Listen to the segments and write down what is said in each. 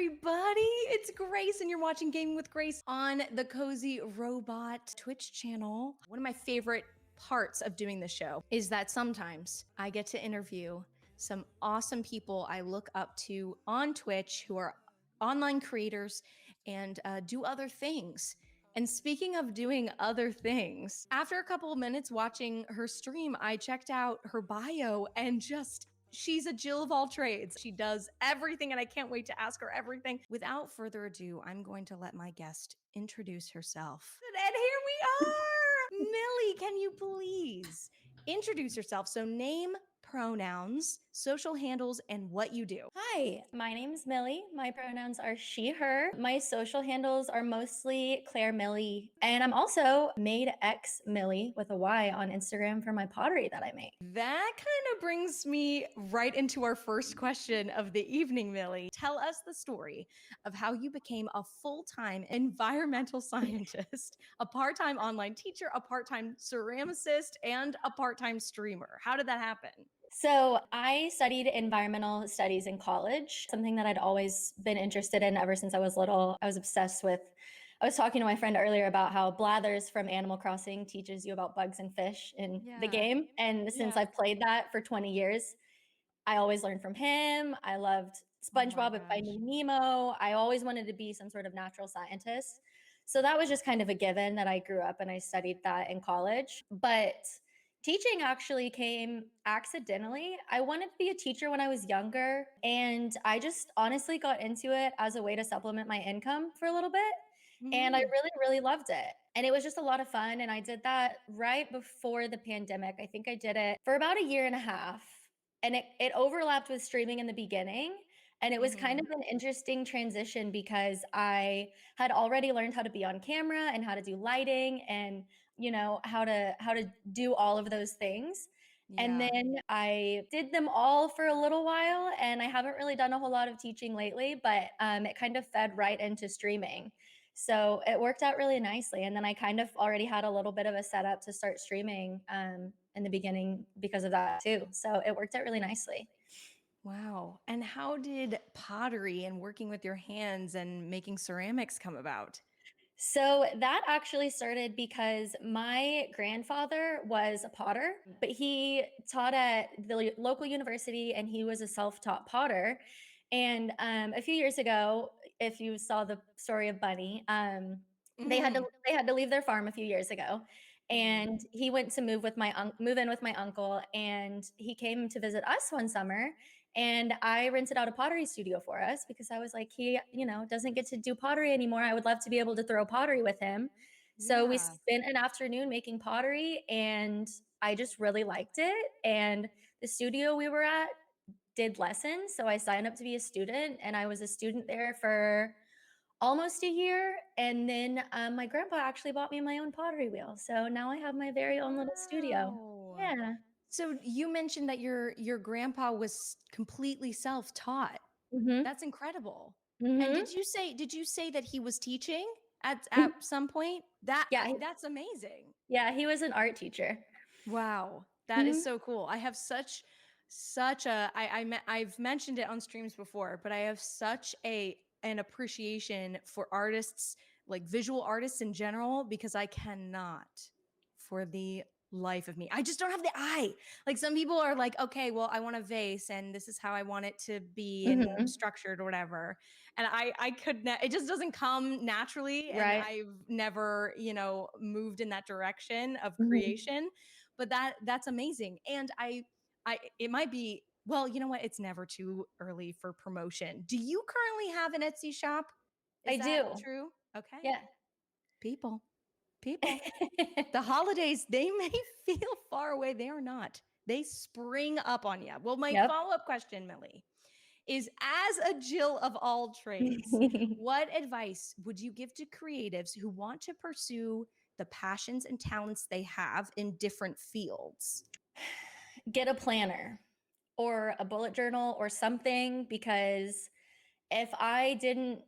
everybody. It's Grace, and you're watching Gaming with Grace on the Cozy Robot Twitch channel. One of my favorite parts of doing the show is that sometimes I get to interview some awesome people I look up to on Twitch who are online creators and do other things. And speaking of doing other things, after a couple of minutes watching her stream, I checked out her bio and she's a Jill of all trades. She does everything, and I can't wait to ask her everything. Without further ado, I'm going to let my guest introduce herself. And here we are! Millie, can you please introduce yourself? So name, pronouns, social handles, and what you do. Hi, my name's Millie. My pronouns are she, her. My social handles are mostly Claire Millie. And I'm also Made X Millie with a Y on Instagram for my pottery that I make. That kind of brings me right into our first question of the evening, Millie. Tell us the story of how you became a full-time environmental scientist, a part-time online teacher, a part-time ceramicist, and a part-time streamer. How did that happen? So I studied environmental studies in college, something that I'd always been interested in ever since I was little. I was obsessed with, I was talking to my friend earlier about how Blathers from Animal Crossing teaches you about bugs and fish in the game. And since I've played that for 20 years, I always learned from him. I loved SpongeBob and Finding Nemo. I always wanted to be some sort of natural scientist. So that was just kind of a given that I grew up and I studied that in college. But teaching actually came accidentally. I wanted to be a teacher when I was younger, and I just honestly got into it as a way to supplement my income for a little bit. And I really, really loved it. And it was just a lot of fun. And I did that right before the pandemic. I think I did it for about a year and a half. And it overlapped with streaming in the beginning. And it was kind of an interesting transition because I had already learned how to be on camera and how to do lighting and how to do all of those things. And then I did them all for a little while, and I haven't really done a whole lot of teaching lately, but it kind of fed right into streaming. So it worked out really nicely. And then I kind of already had a little bit of a setup to start streaming in the beginning because of that too. So it worked out really nicely. Wow. And how did pottery and working with your hands and making ceramics come about? So that actually started because my grandfather was a potter, but he taught at the local university and he was a self-taught potter. And a few years ago, if you saw the story of Bunny, they had to leave their farm a few years ago. And he went to move in with my uncle, and he came to visit us one summer. And I rented out a pottery studio for us because I was like, he, doesn't get to do pottery anymore. I would love to be able to throw pottery with him. So we spent an afternoon making pottery, and I just really liked it. And the studio we were at did lessons. So I signed up to be a student, and I was a student there for almost a year. And then my grandpa actually bought me my own pottery wheel. So now I have my very own little studio. Yeah. So you mentioned that your grandpa was completely self-taught. That's incredible. And did you say that he was teaching at some point? That's amazing. Yeah, he was an art teacher. Wow. That is so cool. I have such a I've mentioned it on streams before, but I have such an appreciation for artists, like visual artists in general, because I cannot for the life of me. I just don't have the eye. Like some people are like, okay, well, I want a vase and this is how I want it to be and structured or whatever. And I could it just doesn't come naturally. And I've never, moved in that direction of creation. But that's amazing. And it might be, well, you know what? It's never too early for promotion. Do you currently have an Etsy shop? I do. True? Okay. Yeah. People. The holidays, they may feel far away. They are not. They spring up on you. Well, my follow-up question, Millie, is as a Jill of all trades, what advice would you give to creatives who want to pursue the passions and talents they have in different fields? Get a planner or a bullet journal or something, because if I didn't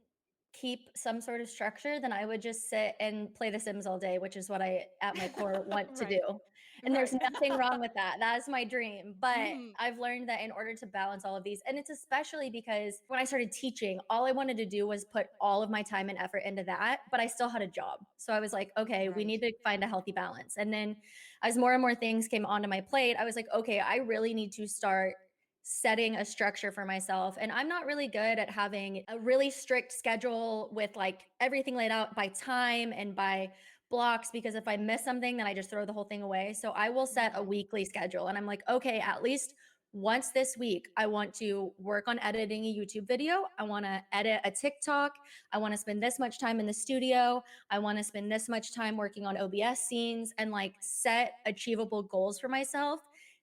keep some sort of structure, then I would just sit and play The Sims all day, which is what I, at my core, want to Right. do. And there's Right. nothing wrong with that. That is my dream. But Mhm. I've learned that in order to balance all of these, and it's especially because when I started teaching, all I wanted to do was put all of my time and effort into that, but I still had a job. So I was like, okay, we need Right. to find a healthy balance. And then as more and more things came onto my plate, I was like, okay, I really need to start setting a structure for myself. And I'm not really good at having a really strict schedule with like everything laid out by time and by blocks, because if I miss something, then I just throw the whole thing away. So I will set a Mhm. weekly schedule and I'm like, okay, at least once this week, I want to work on editing a YouTube video. I want to edit a TikTok. I want to spend this much time in the studio. I want to spend this much time working on OBS scenes and like set achievable goals for myself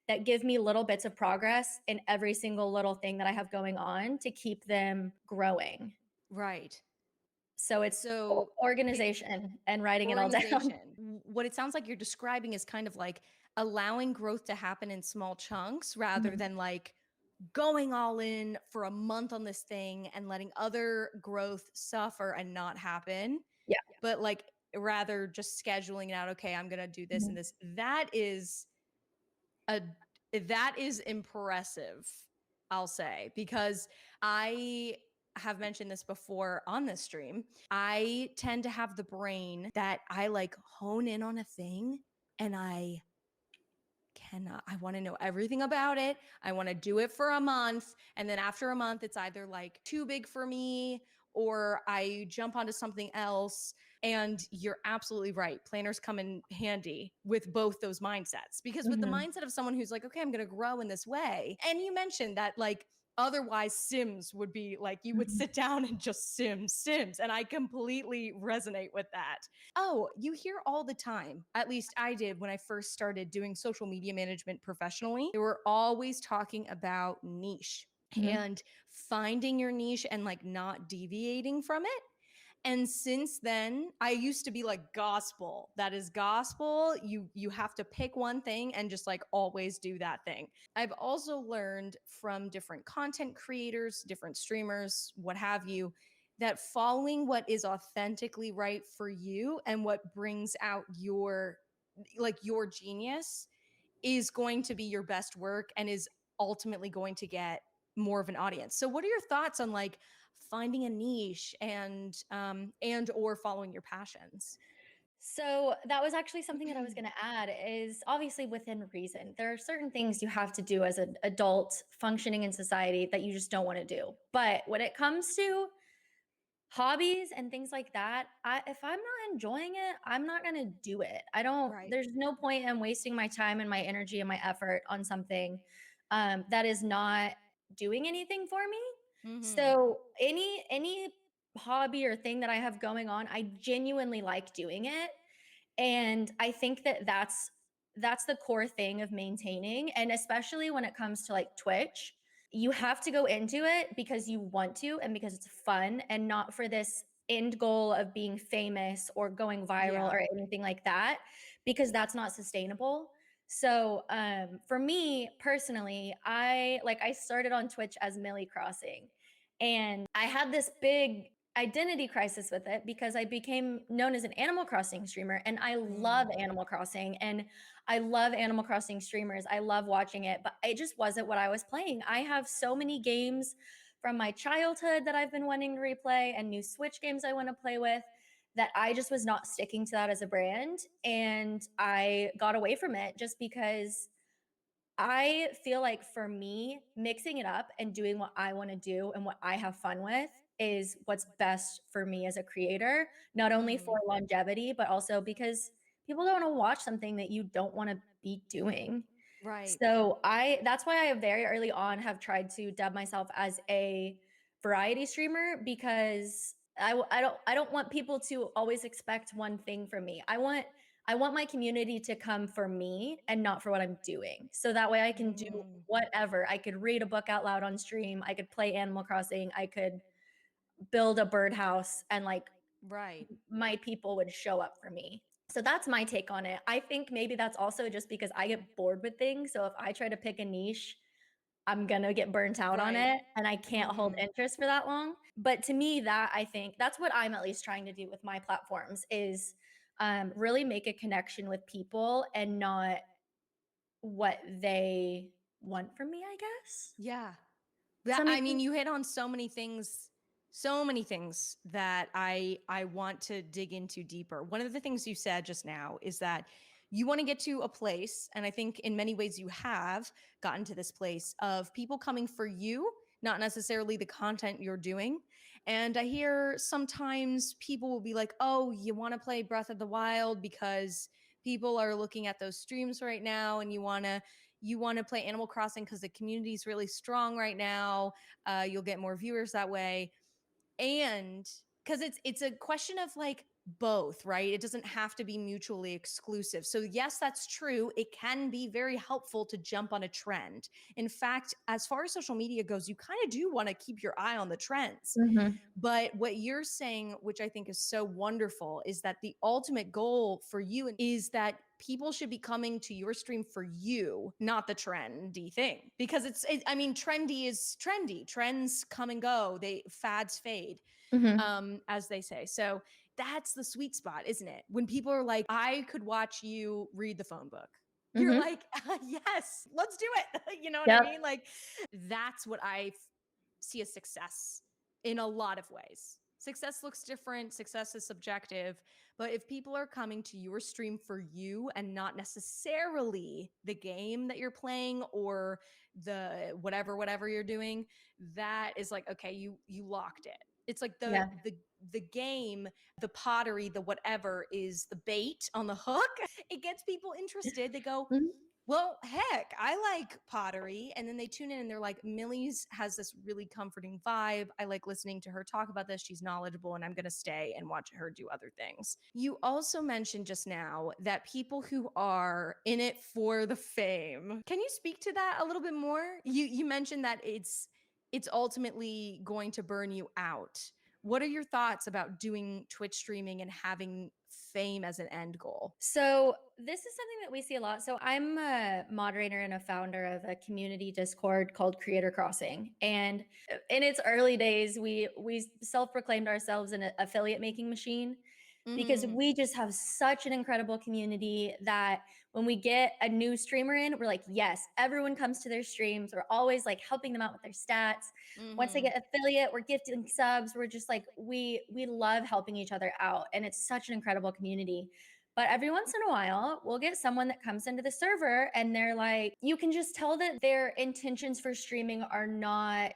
that give me little bits of progress in every single little thing that I have going on to keep them growing. Right. So it's So it organization and writing it all down. organization. What it sounds like you're describing is kind of like allowing growth to happen in small chunks rather Mhm. than like going all in for a month on this thing and letting other growth suffer and not happen, Yeah. but like rather just scheduling it out. Okay, I'm going to do this and Mhm. this. A that is impressive, I'll say, because I have mentioned this before on this stream. I tend to have the brain that I like hone in on a thing and I want to know everything about it. I want to do it for a month. And then after a month, it's either like too big for me or I jump onto something else. And you're absolutely right. Planners come in handy with both those mindsets because with the Mhm. mindset of someone who's like, okay, I'm going to grow in this way. And you mentioned that like otherwise Sims would be like you would Mhm. sit down and just Sims. And I completely resonate with that. Oh, you hear all the time, at least I did when I first started doing social media management professionally. They were always talking about niche Mhm. and finding your niche and like not deviating from it. And since then, I used to be like gospel. That is gospel. You have to pick one thing and just like always do that thing. I've also learned from different content creators, different streamers, what have you, that following what is authentically right for you and what brings out your genius is going to be your best work and is ultimately going to get more of an audience. So what are your thoughts on like finding a niche and or following your passions? So that was actually something that I was going to add is obviously within reason. There are certain things you have to do as an adult functioning in society that you just don't want to do. But when it comes to hobbies and things like that, if I'm not enjoying it, I'm not going to do it. I don't, Right. there's no point in wasting my time and my energy and my effort on something that is not doing anything for me. Mhm. So any hobby or thing that I have going on, I genuinely like doing it. And I think that that's the core thing of maintaining, and especially when it comes to like Twitch, you have to go into it because you want to and because it's fun and not for this end goal of being famous or going viral Yeah. or anything like that, because that's not sustainable. So for me personally, I started on Twitch as Millie Crossing, and I had this big identity crisis with it because I became known as an Animal Crossing streamer, and I love Mm. Animal Crossing and I love Animal Crossing streamers. I love watching it, but it just wasn't what I was playing. I have so many games from my childhood that I've been wanting to replay and new Switch games I want to play with that I just was not sticking to that as a brand, and I got away from it just because I feel like for me, mixing it up and doing what I want to do and what I have fun with is what's best for me as a creator, not only for Mhm. longevity, but also because people don't want to watch something that you don't want to be doing. Right. So that's why I very early on have tried to dub myself as a variety streamer, because I don't want people to always expect one thing from me. I want my community to come for me and not for what I'm doing. So that way I can do Mm. whatever. I could read a book out loud on stream, I could play Animal Crossing, I could build a birdhouse, and like Right. my people would show up for me. So that's my take on it. I think maybe that's also just because I get bored with things. So if I try to pick a niche, I'm gonna get burnt out on Right. it, and I can't hold Mhm. interest for that long. But to me, that I think that's what I'm at least trying to do with my platforms is really make a connection with people and not what they want from me, I guess. Yeah. Does That that I make mean, sense? you hit on so many things that I want to dig into deeper. One of the things you said just now is that you want to get to a place, and I think in many ways you have gotten to this place of people coming for you, not necessarily the content you're doing. And I hear sometimes people will be like, "Oh, you want to play Breath of the Wild because people are looking at those streams right now and you want to play Animal Crossing because the community is really strong right now. You'll get more viewers that way." And because it's a question of like both, right? It doesn't have to be mutually exclusive. So yes, that's true. It can be very helpful to jump on a trend. In fact, as far as social media goes, you kind of do want to keep your eye on the trends. Mhm. But what you're saying, which I think is so wonderful, is that the ultimate goal for you is that people should be coming to your stream for you, not the trendy thing. Because I mean, trendy is trendy. Trends come and go. Fads fade, Mhm. as they say. So that's the sweet spot, isn't it? When people are like, I could watch you read the phone book. You're Mhm. like, yes, let's do it. You know what I Yep. mean? Like, that's what I see as success in a lot of ways. Success looks different, success is subjective, but if people are coming to your stream for you and not necessarily the game that you're playing or the whatever you're doing, that is like, okay, you locked it. It's like the Yeah. the the game, the pottery, the whatever is the bait on the hook. It gets people interested. They go, Mhm. well, heck, I like pottery. And then they tune in and they're like, Millie's has this really comforting vibe. I like listening to her talk about this. She's knowledgeable, and I'm going to stay and watch her do other things. You also mentioned just now that people who are in it for the fame. Can you speak to that a little bit more? You mentioned that it's ultimately going to burn you out. What are your thoughts about doing Twitch streaming and having fame as an end goal? So this is something that we see a lot. So I'm a moderator and a founder of a community Discord called Creator Crossing. And in its early days, we self-proclaimed ourselves an affiliate making machine because Mm, we just have such an incredible community that when we get a new streamer in, we're like, yes, everyone comes to their streams. We're always like helping them out with their stats. Once they mhm. get affiliate, we're gifting subs. We're just like we love helping each other out, and it's such an incredible community. But every once in a while, we'll get someone that comes into the server and they're like, you can just tell that their intentions for streaming are not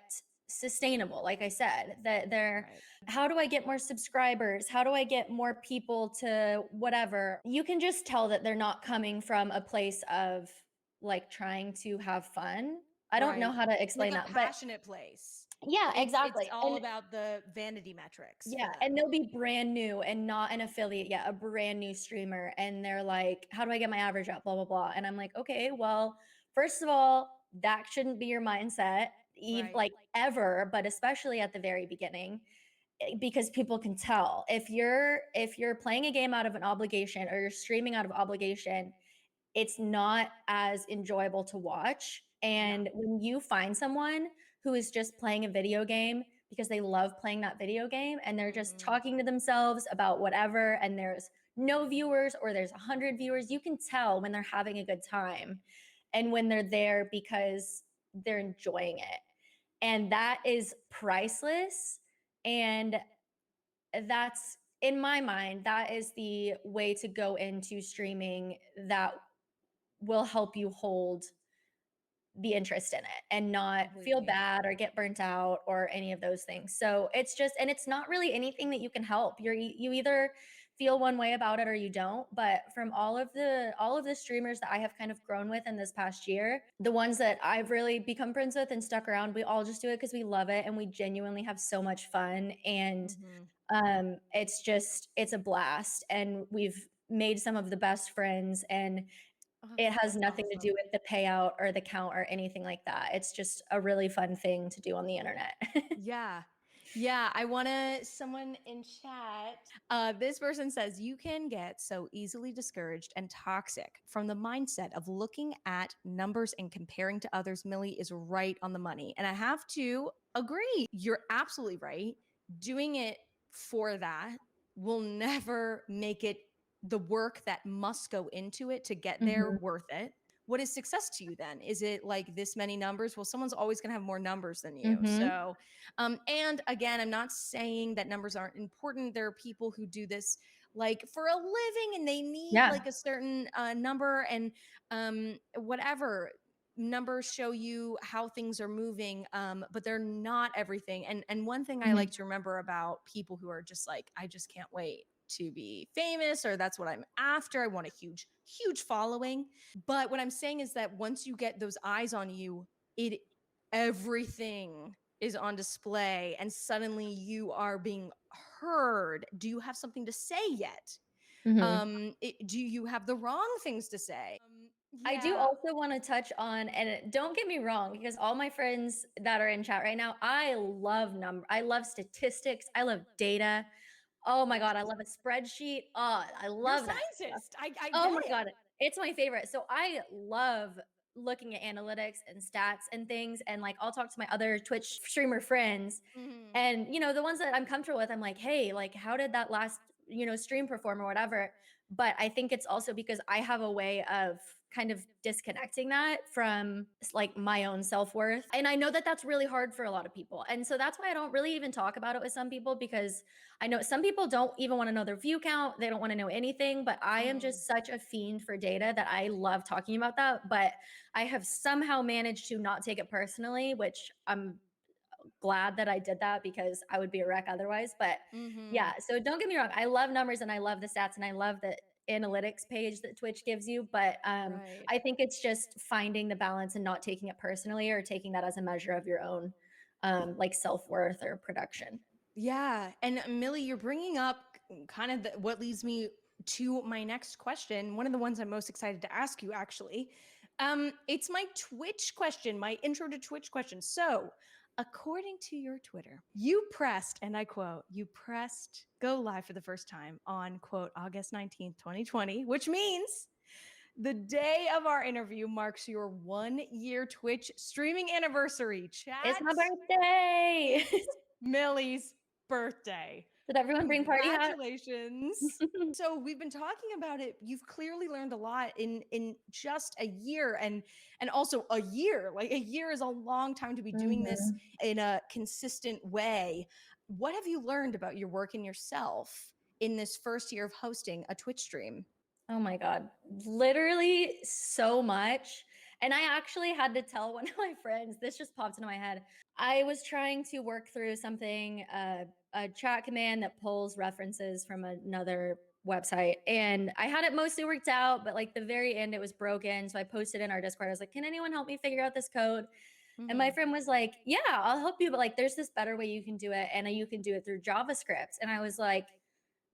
sustainable. Like I said, that they're, Right. how do I get more subscribers? How do I get more people to whatever? You can just tell that they're not coming from a place of like trying to have fun. I don't know Right. how to Like explain a that, but passionate place. yeah, It's exactly. all And about the vanity metrics yeah, for and them. they'll be brand new and not an affiliate yet, a brand new streamer, and they're like, "How do I get my average up? Blah blah blah." And I'm like, "Okay, well, first of all, that shouldn't be your mindset, Right. like ever, but especially at the very beginning, because people can tell if you're playing a game out of an obligation or you're streaming out of obligation, it's not as enjoyable to watch. Yeah. And when you find someone who is just playing a video game because they love playing that video game and they're just Mhm. talking to themselves about whatever, and there's no viewers or there's 100 viewers, you can tell when they're having a good time and when they're there because they're enjoying it. And that is priceless. And that's in my mind, that is the way to go into streaming that will help you hold the interest in it and not feel Completely. bad or get burnt out or any of those things. So it's just, and it's not really anything that you can help. You either feel one way about it or you don't. But from all of the streamers that I have kind of grown with in this past year, the ones that I've really become friends with and stuck around, we all just do it because we love it and we genuinely have so much fun. And Mhm. it's a blast. And we've made some of the best friends, and Oh, it has that's nothing to do awesome. with the payout or the count or anything like that. It's just a really fun thing to do on the internet. Yeah. Yeah, I want to someone in chat. This person says you can get so easily discouraged and toxic from the mindset of looking at numbers and comparing to others. Millie is right on the money. And I have to agree. You're absolutely right. Doing it for that will never make it the work that must go into it to get there Mhm, worth it. What is success to you then? Is it like this many numbers? Well, someone's always going to have more numbers than you. mhm. So, and again, I'm not saying that numbers aren't important. There are people who do this like for a living and they need Yeah. like a certain number and whatever numbers show you how things are moving, but they're not everything. And one thing I like Mhm, to remember about people who are just like, I just can't wait to be famous, or that's what I'm after. I want a huge following. But what I'm saying is that once you get those eyes on you, it everything is on display and suddenly you are being heard. Do you have something to say yet? mhm. Do you have the wrong things to say? I do Yeah. also wanna touch on, and don't get me wrong, because all my friends that are in chat right now, I love statistics, I love data. Oh my Yes. god, I love a spreadsheet. Oh, I You're a love that stuff. scientist. I Oh get my it. god, it's my favorite. So I love looking at analytics and stats and things, and, like, I'll talk to my other Twitch streamer friends, Mhm. and, the ones that I'm comfortable with, I'm like, "Hey, like, how did that last, stream perform?" or whatever. But I think it's also because I have a way of kind of disconnecting that from like my own self-worth. And I know that that's really hard for a lot of people. And so that's why I don't really even talk about it with some people, because I know some people don't even want to know their view count. They don't want to know anything, but I am Mhm. just such a fiend for data that I love talking about that. But I have somehow managed to not take it personally, which I'm glad that I did that because I would be a wreck otherwise. But Mhm. yeah, so don't get me wrong. I love numbers and I love the stats and I love the analytics page that Twitch gives you. But Right. I think it's just finding the balance and not taking it personally or taking that as a measure of your own like self worth or production. Yeah. And Millie, you're bringing up kind of what leads me to my next question. One of the ones I'm most excited to ask you, actually. It's my Twitch question, my intro to Twitch question. So, according to your Twitter, you pressed, and I quote, you pressed go live for the first time on quote August 19th, 2020, which means the day of our interview marks your 1 year Twitch streaming anniversary. It's Chat, my birthday. it's Millie's birthday. Did everyone bring party hats? Congratulations. So we've been talking about it. You've clearly learned a lot in just a year, and also a year. Like a year is a long time to be doing this Mhm. in a consistent way. What have you learned about your work and yourself in this first year of hosting a Twitch stream? Oh my god, literally so much. And I actually had to tell one of my friends, this just popped into my head. I was trying to work through something, a chat command that pulls references from another website. And I had it mostly worked out, but like the very end, it was broken. So I posted in our Discord. I was like, can anyone help me figure out this code? And my Mhm. friend was like, yeah, I'll help you. But like, there's this better way you can do it. And you can do it through JavaScript. And I was like,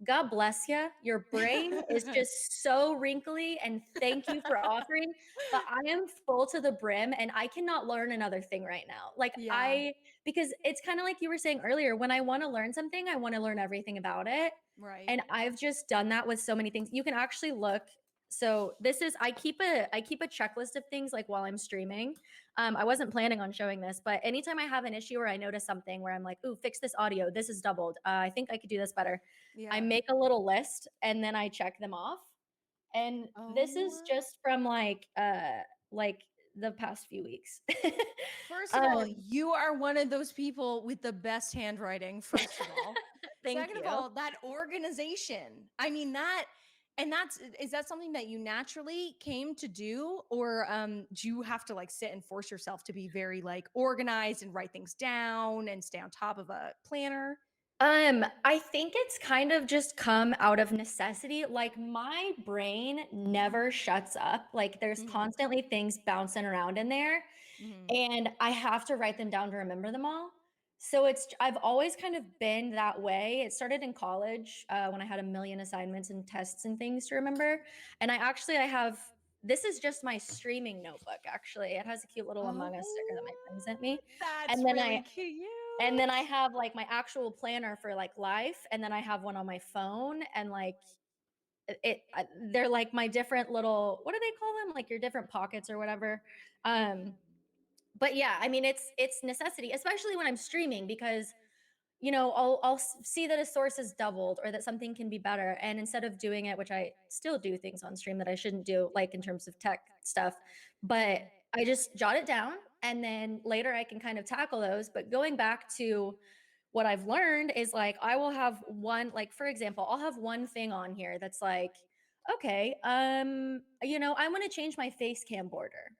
God bless you. Your brain is just so wrinkly, and thank you for offering, but I am full to the brim and I cannot learn another thing right now. Like Yeah, because it's kind of like you were saying earlier, when I want to learn something, I want to learn everything about it. right. And I've just done that with so many things. You can actually look. So this is I keep a checklist of things like while I'm streaming. I wasn't planning on showing this, but anytime I have an issue or I notice something where I'm like, "Ooh, fix this audio. This is doubled. I think I could do this better." I Yeah. make a little list and then I check them off. And this is Oh. just from like the past few weeks. First of all, um, you are one of those people with the best handwriting, first of all. thank Second of you. all, that organization. I mean, that and that's is that something that you naturally came to do, or do you have to like sit and force yourself to be very like organized and write things down and stay on top of a planner? I think it's kind of just come out of necessity. Like my brain never shuts up. Like there's Mhm. constantly things bouncing around in there. Mhm. And I have to write them down to remember them all. So I've always kind of been that way. It started in college when I had a million assignments and tests and things to remember. And I have this is just my streaming notebook. Actually, it has a cute little Among Us sticker that my Oh, friend sent me. that's And then really cute. And then I have like my actual planner for like life, and then I have one on my phone, and like they're like my different little, what do they call them? Like your different pockets or whatever. But yeah, I mean it's necessity, especially when I'm streaming, because I'll see that a source is doubled or that something can be better. And instead of doing it, which I still do things on stream that I shouldn't do, like in terms of tech stuff, but I just jot it down and then later I can kind of tackle those. But going back to what I've learned is like, I will have one, like, for example, I'll have one thing on here that's like, okay, I want to change my face cam border.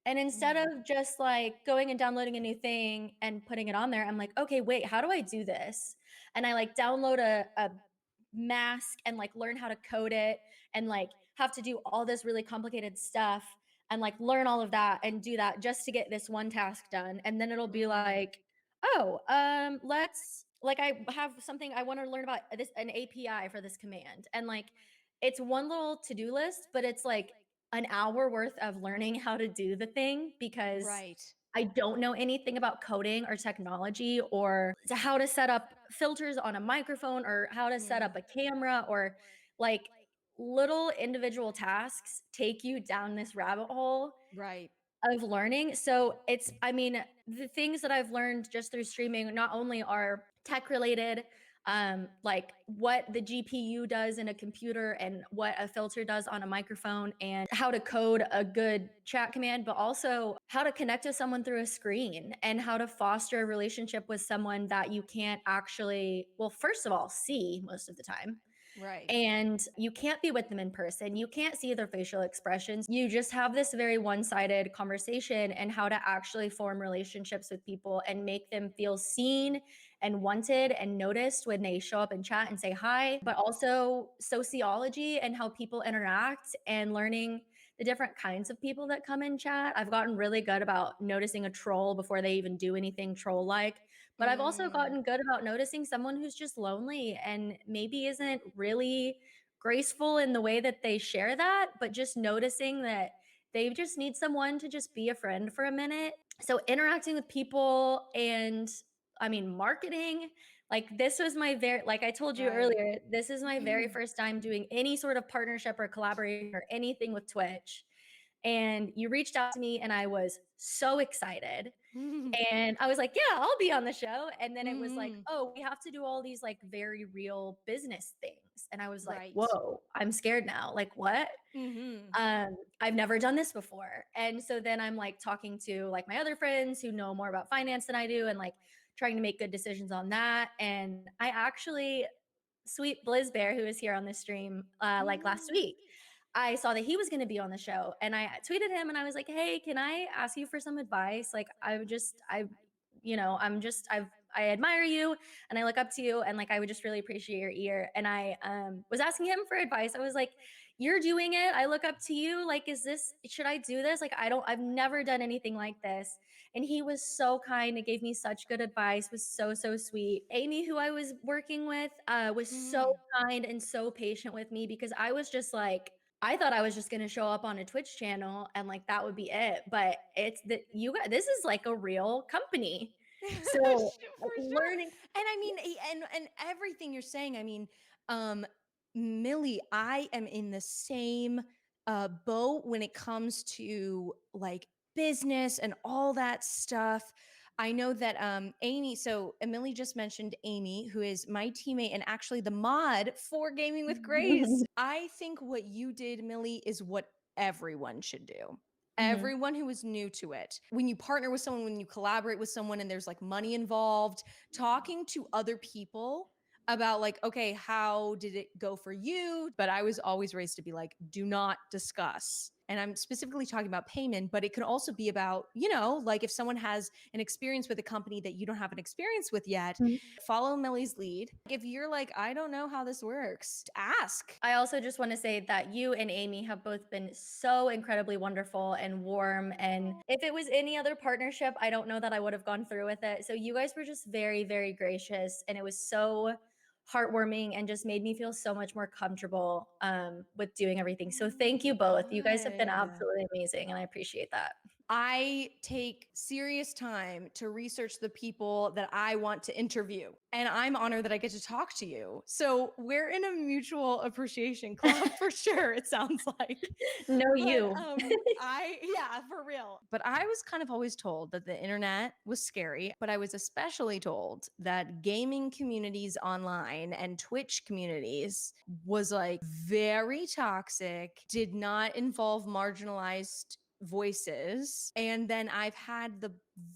And instead of just like going and downloading a new thing and putting it on there, I'm like, okay, wait, how do I do this? And I like download a mask and like learn how to code it and like have to do all this really complicated stuff and like learn all of that and do that just to get this one task done. And then it'll be like, oh, let's like I have something I want to learn about this, an API for this command. And like it's one little to-do list, but it's like an hour worth of learning how to do the thing because Right. I don't know anything about coding or technology or to how to set up filters on a microphone or how to set up a camera or like little individual tasks take you down this rabbit hole Right. of learning. So I mean, the things that I've learned just through streaming not only are tech related, like what the GPU does in a computer and what a filter does on a microphone and how to code a good chat command, but also how to connect with someone through a screen and how to foster a relationship with someone that you can't actually, well, first of all, see most of the time. Right. And you can't be with them in person. You can't see their facial expressions. You just have this very one sided conversation and how to actually form relationships with people and make them feel seen and wanted and noticed when they show up and chat and say hi, but also sociology and how people interact and learning the different kinds of people that come in chat. I've gotten really good about noticing a troll before they even do anything troll like. But I've also gotten good about noticing someone who's just lonely and maybe isn't really graceful in the way that they share that, but just noticing that they just need someone to just be a friend for a minute. So interacting with people and I mean, marketing, like this was like I told you Right. earlier, this is my very first time doing any sort of partnership or collaboration or anything with Twitch. And you reached out to me and I was so excited. And I was like, yeah, I'll be on the show. And then it was like, oh, we have to do all these like very real business things. And I was like, Right. whoa, I'm scared now. Like, what? I've never done this before. And so then I'm like talking to like my other friends who know more about finance than I do and like trying to make good decisions on that. And I actually, sweet Blizz Bear, who was here on the stream like last week, I saw that he was going to be on the show and I tweeted him and I was like, hey, can I ask you for some advice? Like, I admire you and I look up to you and like, I would just really appreciate your ear. And I was asking him for advice. I was like, you're doing it. I look up to you. Like, should I do this? Like, I've never done anything like this. And he was so kind and gave me such good advice, was so, so sweet. Amy, who I was working with, was so kind and so patient with me because I was just like, I thought I was just going to show up on a Twitch channel and like that would be it. But it's that this is like a real company. So For like sure. learning. And I mean, and everything you're saying, I mean, Millie, I am in the same boat when it comes to like business and all that stuff. I know that Amy, so Emily just mentioned Amy, who is my teammate and actually the mod for Gaming with Grace. I think what you did, Millie, is what everyone should do. Mhm. Everyone who is new to it. When you partner with someone, when you collaborate with someone and there's like money involved, talking to other people about like, okay, how did it go for you? But I was always raised to be like, do not discuss. And I'm specifically talking about payment, but it can also be about, like if someone has an experience with a company that you don't have an experience with yet, follow Millie's lead. If you're like, I don't know how this works, ask. I also just want to say that you and Amy have both been so incredibly wonderful and warm. And if it was any other partnership, I don't know that I would have gone through with it. So you guys were just very, very gracious. And it was so heartwarming and just made me feel so much more comfortable with doing everything. So thank you both. You guys have been Good. absolutely amazing. And I appreciate that. I take serious time to research the people that I want to interview. And I'm honored that I get to talk to you. So we're in a mutual appreciation club for sure, it sounds like. No, But you. yeah, for real. But I was kind of always told that the internet was scary, but I was especially told that gaming communities online and Twitch communities was like very toxic, did not involve marginalized voices. And then I've had the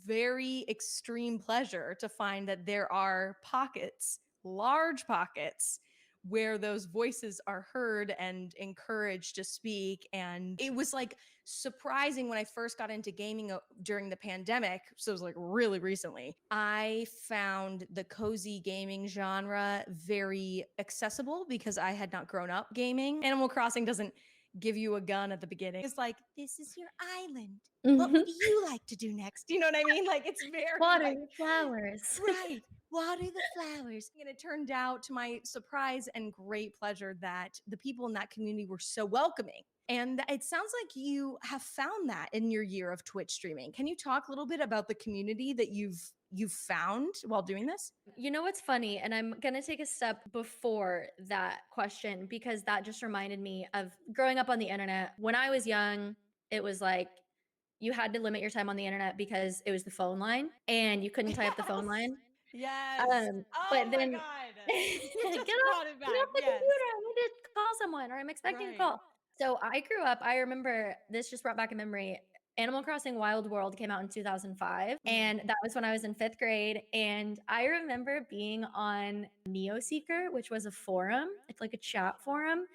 very extreme pleasure to find that there are pockets, large pockets, where those voices are heard and encouraged to speak. And it was like surprising when I first got into gaming during the pandemic. So it was like really recently. I found the cozy gaming genre very accessible because I had not grown up gaming. Animal Crossing doesn't give you a gun at the beginning. It's like, this is your island. What would you like to do next? You know what I mean? Like, it's very Water like, the flowers. right, water the flowers. And it turned out, to my surprise and great pleasure, that the people in that community were so welcoming. And it sounds like you have found that in your year of Twitch streaming. Can you talk a little bit about the community that you've found while doing this? You know what's funny? And I'm going to take a step before that question because that just reminded me of growing up on the internet. When I was young, it was like you had to limit your time on the internet because it was the phone line and you couldn't tie up the phone Yes. line. Yes. But Oh my then God. You get just off brought it get back. off the Yes. computer. I need to call someone or I'm expecting a Right. call. So I grew up, I remember this just brought back a memory. Animal Crossing Wild World came out in 2005, and that was when I was in 5th grade. And I remember being on NeoSeeker, which was a forum. It's like a chat forum.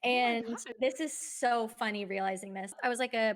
Oh my And God. this is so funny realizing this. I was like a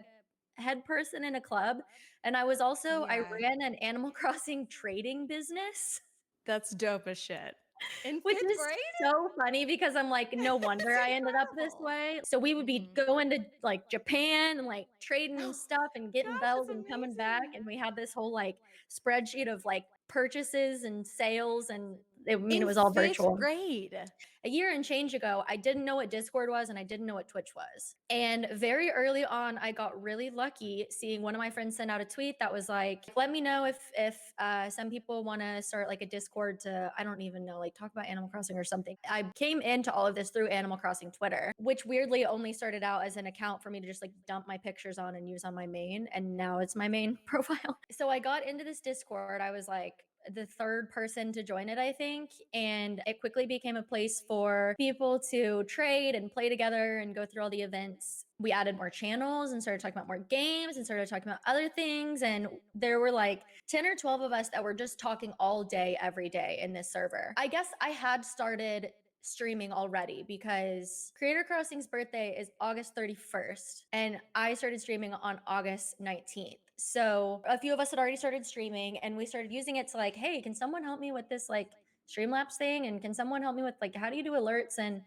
head person in a club, and I Yeah. ran an Animal Crossing trading business. That's dope as shit. In Which fifth is grade? so funny because I'm like, no It's wonder I ended up this incredible. way. So we would be Mhm. going to like Japan and like trading stuff and getting Gosh, bells that's and coming back. amazing. And we had this whole like spreadsheet of like purchases and sales. And I mean, it In was all fifth virtual. grade. A year and change ago, I didn't know what Discord was and I didn't know what Twitch was. And very early on, I got really lucky seeing one of my friends send out a tweet that was like, "Let me know if some people want to start like a Discord to I don't even know like talk about Animal Crossing or something." I came into all of this through Animal Crossing Twitter, which weirdly only started out as an account for me to just like dump my pictures on and use on my main, and now it's my main profile. So I got into this Discord. I was like the third person to join it, I think. And it quickly became a place for people to trade and play together and go through all the events. We added more channels and started talking about more games and started talking about other things. And there were like 10 or 12 of us that were just talking all day, every day in this server. I guess I had started streaming already because Creator Crossing's birthday is August 31st and I started streaming on August 19th. So a few of us had already started streaming and we started using it to like, hey, can someone help me with this like Streamlabs thing? And can someone help me with like, how do you do alerts? And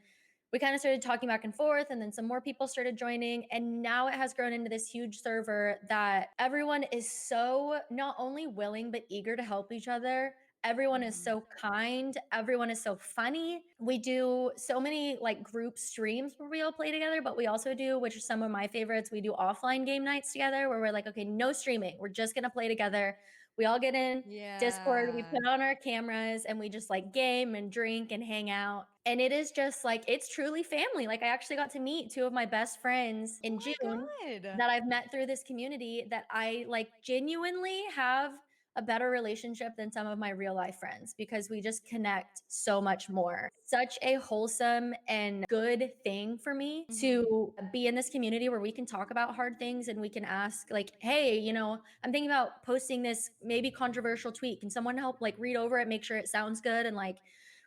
we kind of started talking back and forth, and then some more people started joining. And now it has grown into this huge server that everyone is so not only willing, but eager to help each other. Everyone is so kind. Everyone is so funny. We do so many like group streams where we all play together, but we also do, which are some of my favorites, we do offline game nights together where we're like, okay, no streaming. We're just going to play together. We all get in Discord, we Yeah. put on our cameras and we just like game and drink and hang out. And it is just like, it's truly family. Like, I actually got to meet two of my best friends in Oh June my God. that I've met through this community that I like genuinely have a better relationship than some of my real life friends because we just connect so much more. Such a wholesome and good thing for me to be in this community where we can talk about hard things and we can ask, like, hey, you know, I'm thinking about posting this maybe controversial tweet. Can someone help like read over it, make sure it sounds good? And like,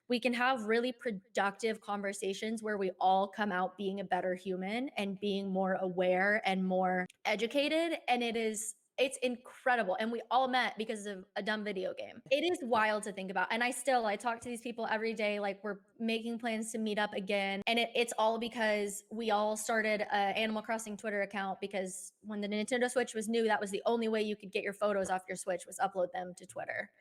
we can have really productive conversations where we all come out being a better human and being more aware and more educated. And it's incredible. And we all met because of a dumb video game. It is wild to think about. And I talk to these people every day. Like, we're making plans to meet up again. And it's all because we all started an Animal Crossing Twitter account because when the Nintendo Switch was new, that was the only way you could get your photos off your Switch was upload them to Twitter.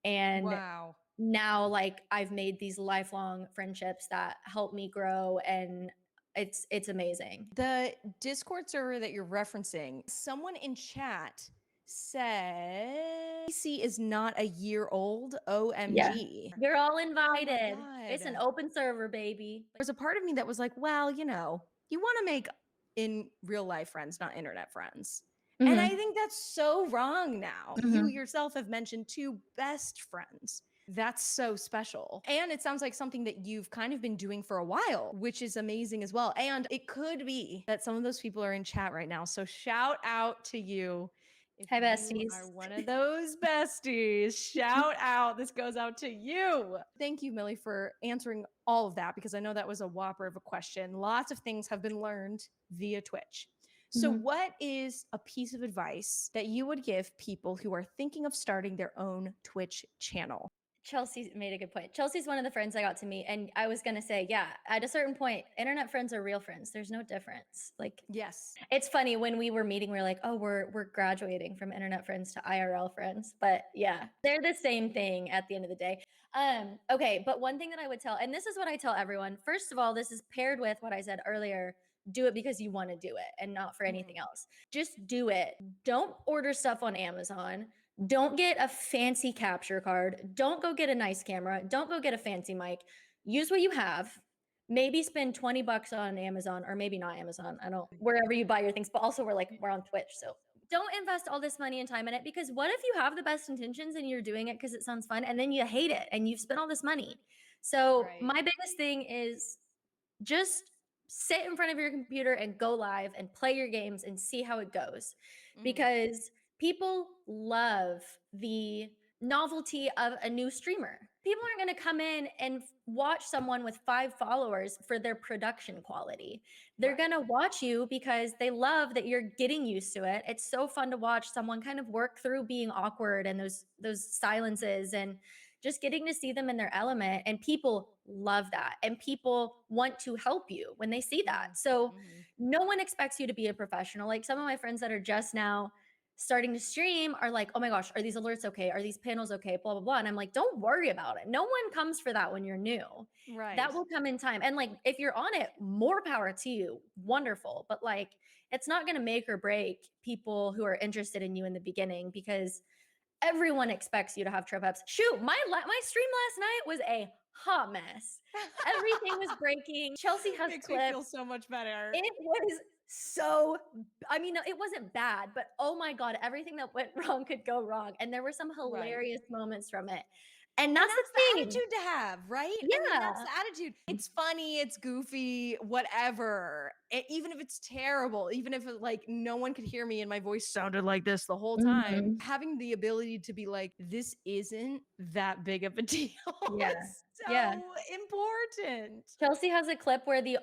And Wow. now like I've made these lifelong friendships that help me grow, and It's amazing. The Discord server that you're referencing, someone in chat said PC is not a year old. Yeah. OMG. You're all Oh my invited. It's an God. open server, baby. There's a part of me that was like, well, you want to make in real life friends, not internet friends. And I Mhm. think that's so wrong now. You Mhm. yourself have mentioned two best friends. That's so special. And it sounds like something that you've kind of been doing for a while, which is amazing as well. And it could be that some of those people are in chat right now. So shout out to you. If Hi, you besties. are one of those besties, shout out. This goes out to you. Thank you, Millie, for answering all of that because I know that was a whopper of a question. Lots of things have been learned via Twitch. So, Mhm. what is a piece of advice that you would give people who are thinking of starting their own Twitch channel? Chelsea made a good point. Chelsea's one of the friends I got to meet, and I was gonna say, yeah, at a certain point, internet friends are real friends. There's no difference. Like, Yes. it's funny when we were meeting, we are like, oh, we're graduating from internet friends to IRL friends. But yeah, they're the same thing at the end of the day. Okay, but one thing that I would tell, and this is what I tell everyone, first of all, this is paired with what I said earlier. Do it because you want to do it and not for anything else. Just do it. Don't order stuff on Amazon. Don't get a fancy capture card. Don't go get a nice camera. Don't go get a fancy mic. Use what you have. Maybe spend 20 bucks on Amazon, or maybe not Amazon. I don't, wherever you buy your things, but also we're on Twitch. So don't invest all this money and time in it, because what if you have the best intentions and you're doing it because it sounds fun and then you hate it and you've spent all this money? So Right. my biggest thing is just sit in front of your computer and go live and play your games and see how it goes, because people love the novelty of a new streamer. People aren't going to come in and watch someone with 5 followers for their production quality. They're Right. going to watch you because they love that you're getting used to it. It's so fun to watch someone kind of work through being awkward and those silences, and just getting to see them in their element. And people love that. And people want to help you when they see that. So no one expects you to be a professional. Like, some of my friends that are just now starting to stream are like, oh my gosh, are these alerts okay? Are these panels okay? Blah, blah, blah. And I'm like, don't worry about it. No one comes for that when you're new. Right. That will come in time. And like, if you're on it, more power to you. Wonderful. But like, it's not going to make or break people who are interested in you in the beginning, because everyone expects you to have trip ups. Shoot, my stream last night was a hot mess. Everything was breaking. Chelsea has Makes me clips. feel so much better. It was so, I mean, it wasn't bad, but oh my God, everything that went wrong could go wrong. And there were some hilarious moments from it. And And that's the that's the thing. attitude to have, right? I mean, that's Yeah. the attitude. It's funny, it's goofy, whatever. Even if it's terrible, even if like no one could hear me and my voice sounded like this the whole time, Mhm. having the ability to be like, this isn't that big of a deal. Yeah. It's Yeah. so important. Chelsea has a clip where the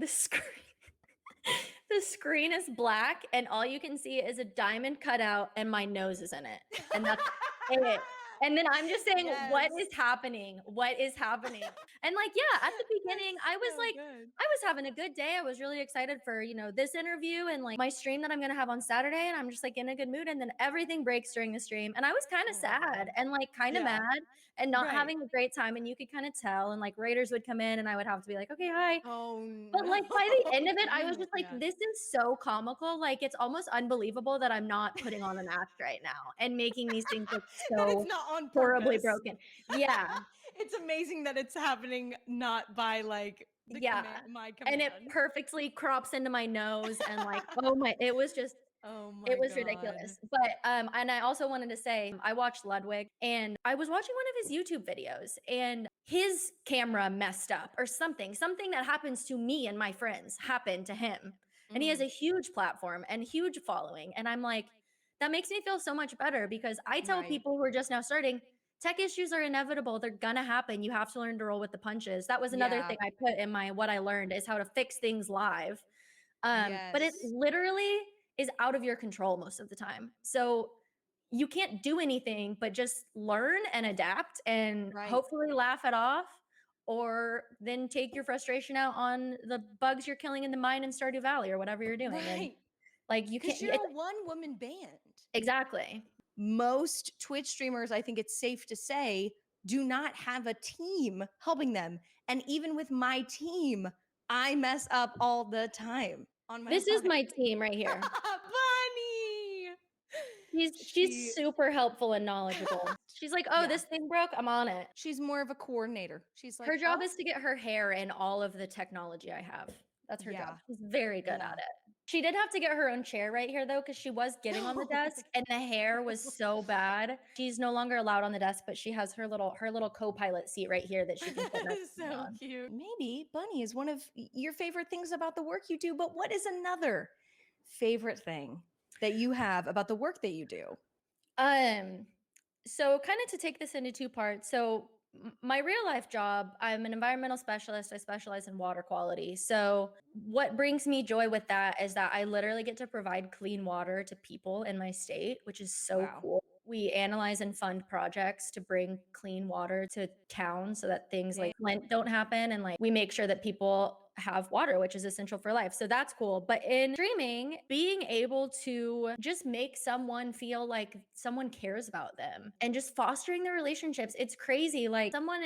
screen the screen is black and all you can see is a diamond cutout and my nose is in it. And that's it. And then I'm just saying, what is happening? What is happening? And like, yeah, at the beginning, I was like, I was having a good day. I was really excited for, this interview and like my stream that I'm going to have on Saturday. And I'm just like in a good mood. And then everything breaks during the stream. And I was kind of sad and like kind of mad and not having a great time. And you could kind of tell. And like raiders would come in and I would have to be like, okay, hi. Oh But no. like by the end of it, I was just like, this is so comical. Like, it's almost unbelievable that I'm not putting on an act right now and making these things look That it's so not on horribly purpose. broken. Yeah. It's amazing that it's happening not by like the my command. And it perfectly crops into my nose and like, it was just, Oh my it was God. ridiculous. But and I also wanted to say, I watched Ludwig and I was watching one of his YouTube videos and his camera messed up or something that happens to me and my friends happened to him. And he has a huge platform and huge following. And I'm like, that makes me feel so much better, because I tell people who are just now starting, tech issues are inevitable. They're gonna happen. You have to learn to roll with the punches. That was another thing I put in my what I learned is how to fix things live. But it literally is out of your control most of the time. So you can't do anything but just learn and adapt and hopefully laugh it off, or then take your frustration out on the bugs you're killing in the mine in Stardew Valley or whatever you're doing. And like, you can't, because you're a one-woman band. Exactly. Most Twitch streamers, I think it's safe to say, do not have a team helping them. And even with my team, I mess up all the time on my This is live. my team right here. Bunny! She's She super helpful and knowledgeable. She's like, "Oh, yeah. this thing broke, I'm on it." She's more of a coordinator. She's Her like, job "Oh, is to get her hair in all of the technology I have. That's her job. yeah, She's very good at yeah." it. She did have to get her own chair right here though, because she was getting on the desk and the hair was so bad. She's no longer allowed on the desk, but she has her little co-pilot seat right here that she can sit next to me So on. cute. Maybe Bunny is one of your favorite things about the work you do, but what is another favorite thing that you have about the work that you do? Um, so kind of to take this into two parts. So my real life job, I'm an environmental specialist. I specialize in water quality. So what brings me joy with that is that I literally get to provide clean water to people in my state, which is so Wow. cool. We analyze and fund projects to bring clean water to town so that things Dang. like Flint don't happen and like we make sure that people have water, which is essential for life. So that's cool. But in streaming, being able to just make someone feel like someone cares about them and just fostering the relationships, it's crazy. Like someone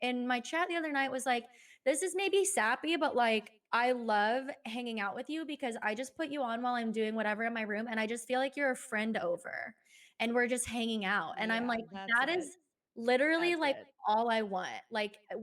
in my chat the other night was like, "This is maybe sappy, but like I love hanging out with you because I just put you on while I'm doing whatever in my room and I just feel like you're a friend over and we're just hanging out." And I'm Yeah, like, that's that it. is literally That's like it. all I want. Like Yeah.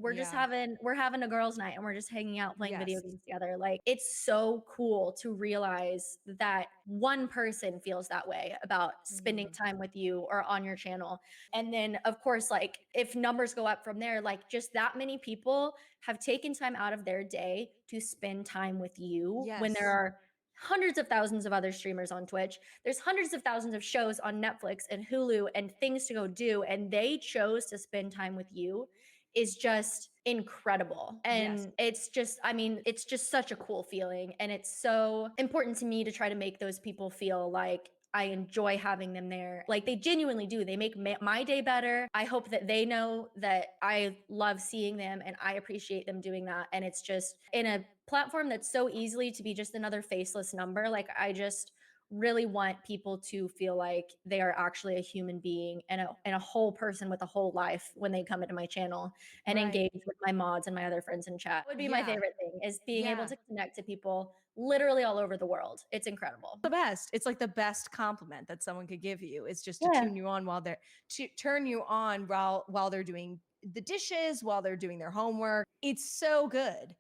we're having a girls' night and we're just hanging out playing video Yes. games together. Like it's so cool to realize that one person feels that way about spending Mhm. time with you or on your channel. And then of course, like if numbers go up from there, like just that many people have taken time out of their day to spend time with you when there Yes. are hundreds of thousands of other streamers on Twitch. There's hundreds of thousands of shows on Netflix and Hulu and things to go do. And they chose to spend time with you is just incredible. Yes. And it's just, I mean, it's just such a cool feeling. And it's so important to me to try to make those people feel like I enjoy having them there. Like they genuinely do. They make my day better. I hope that they know that I love seeing them and I appreciate them doing that. And it's just in a platform that's so easily to be just another faceless number. Like I just really want people to feel like they are actually a human being and a whole person with a whole life when they come into my channel and Right. engage with my mods and my other friends in chat. Would be my Yeah. favorite thing is being able Yeah. to connect to people literally all over the world. It's incredible. The best. It's like the best compliment that someone could give you is just to Yeah. tune you on while they're to turn you on while they're doing the dishes, while they're doing their homework. It's so good.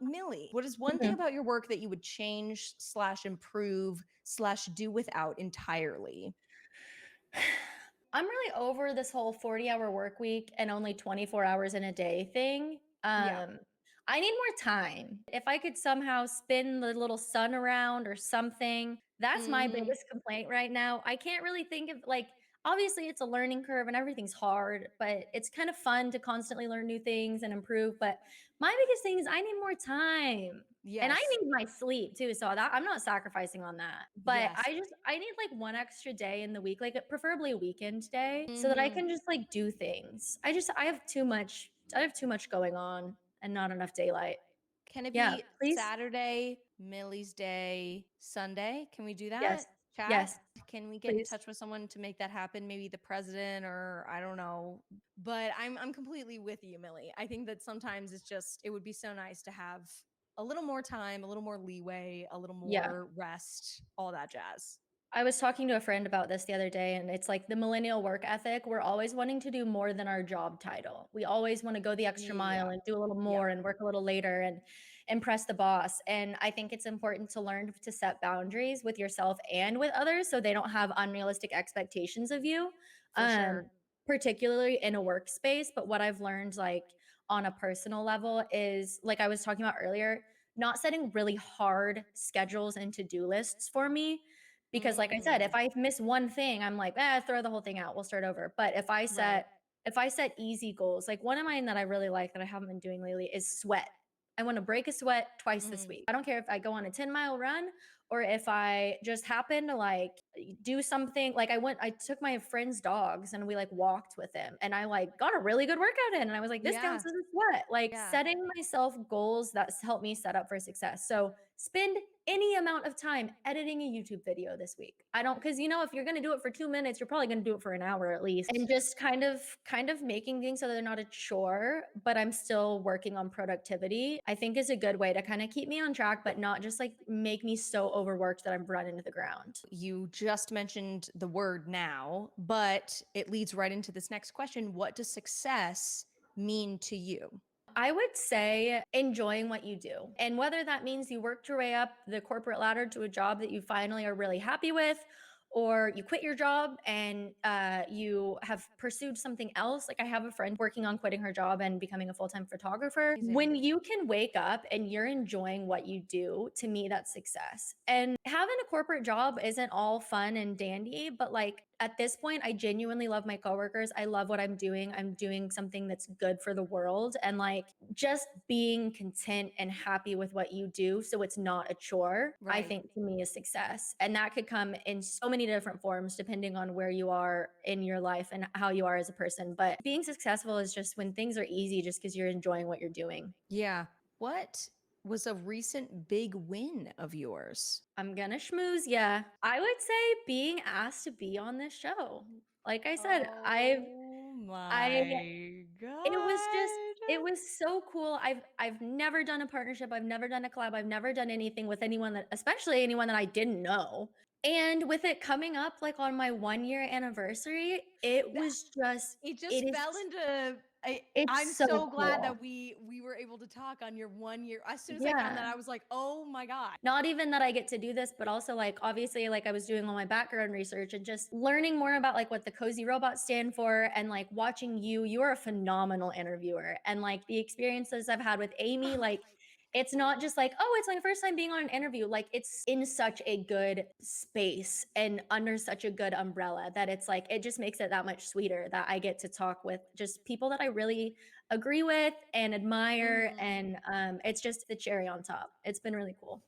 Millie, what is one thing Mhm. about your work that you would change slash improve slash do without entirely? I'm really over this whole 40-hour work week and only 24 hours in a day thing. Yeah. I need more time. If I could somehow spin the little sun around or something, that's my Mhm. biggest complaint right now. I can't really think of like obviously it's a learning curve and everything's hard, but it's kind of fun to constantly learn new things and improve, but my biggest thing is I need more time. And I Yes. need my sleep too, so that I'm not sacrificing on that. But Yes. I need like one extra day in the week, like preferably a weekend day, so that I Mhm. can just like do things. I have too much going on and not enough daylight. Can it Yeah, be please. Saturday, Millie's Day, Sunday? Can we do Yes. that? Chat? Yes, Can we get in please. touch with someone to make that happen? Maybe the president or I don't know. But I'm completely with you, Millie. I think that sometimes it's just it would be so nice to have a little more time, a little more leeway, a little Yeah. more rest, all that jazz. I was talking to a friend about this the other day, and it's like the millennial work ethic. We're always wanting to do more than our job title. We always want to go the extra mile Yeah. and do a little Yeah. more and work a little later and impress the boss. And I think it's important to learn to set boundaries with yourself and with others so they don't have unrealistic expectations of you, For sure. particularly in a workspace. But what I've learned, like on a personal level, is like I was talking about earlier, not setting really hard schedules and to do lists for me because like I said, if Mm, I miss one thing, I'm like, throw the whole thing out. We'll start over. But right. if I set easy goals, like one of mine that I really like that I haven't been doing lately is sweat. I want to break a sweat twice this Mm, week. I don't care if I go on a 10-mile run or if I just happen to like do something. Like I took my friend's dogs and we like walked with him and I like got a really good workout in. And I was like, this yeah. counts as a sweat. Like Yeah. setting myself goals that help me set up for success. So spend any amount of time editing a YouTube video this week. I don't, because if you're gonna do it for 2 minutes, you're probably gonna do it for an hour at least. And just kind of making things so they're not a chore, but I'm still working on productivity, I think is a good way to kind of keep me on track, but not just like make me so overworked that I'm run into the ground. You just mentioned the word now, but it leads right into this next question. What does success mean to you? I would say enjoying what you do. And whether that means you worked your way up the corporate ladder to a job that you finally are really happy with, or you quit your job and you have pursued something else. Like I have a friend working on quitting her job and becoming a full time photographer. Amazing. When you can wake up and you're enjoying what you do, to me, that's success. And having a corporate job isn't all fun and dandy, but like at this point, I genuinely love my coworkers. I love what I'm doing. I'm doing something that's good for the world. And like just being content and happy with what you do so it's not a chore, I Right. think to me is success. And that could come in so many different forms depending on where you are in your life and how you are as a person. But being successful is just when things are easy just because you're enjoying what you're doing. Yeah. What was a recent big win of yours? I'm gonna schmooze, yeah. I would say being asked to be on this show. Like I said, Oh I my it was just God. it was so cool. I've never done a partnership, I've never done a collab, I've never done anything with anyone that, especially anyone that I didn't know. And with it coming up, like, on my 1-year anniversary, it That was just it it just fell is into I'm it's so so glad that cool. we were able to talk on your 1 year. As soon as I found that, Yeah. I was like, "Oh my God." Not even that I get to do this, but also, like, obviously, like, I was doing all my background research and just learning more about, like, what the Cozy Robots stand for and, like, watching you. You're a phenomenal interviewer, and, like, the experiences I've had with Amy, Oh, like, it's not just like, "Oh, it's my first time being on an interview." Like, it's in such a good space and under such a good umbrella that it's like it just makes it that much sweeter that I get to talk with just people that I really agree with and admire, mhm. and, it's just the cherry on top. It's been really cool.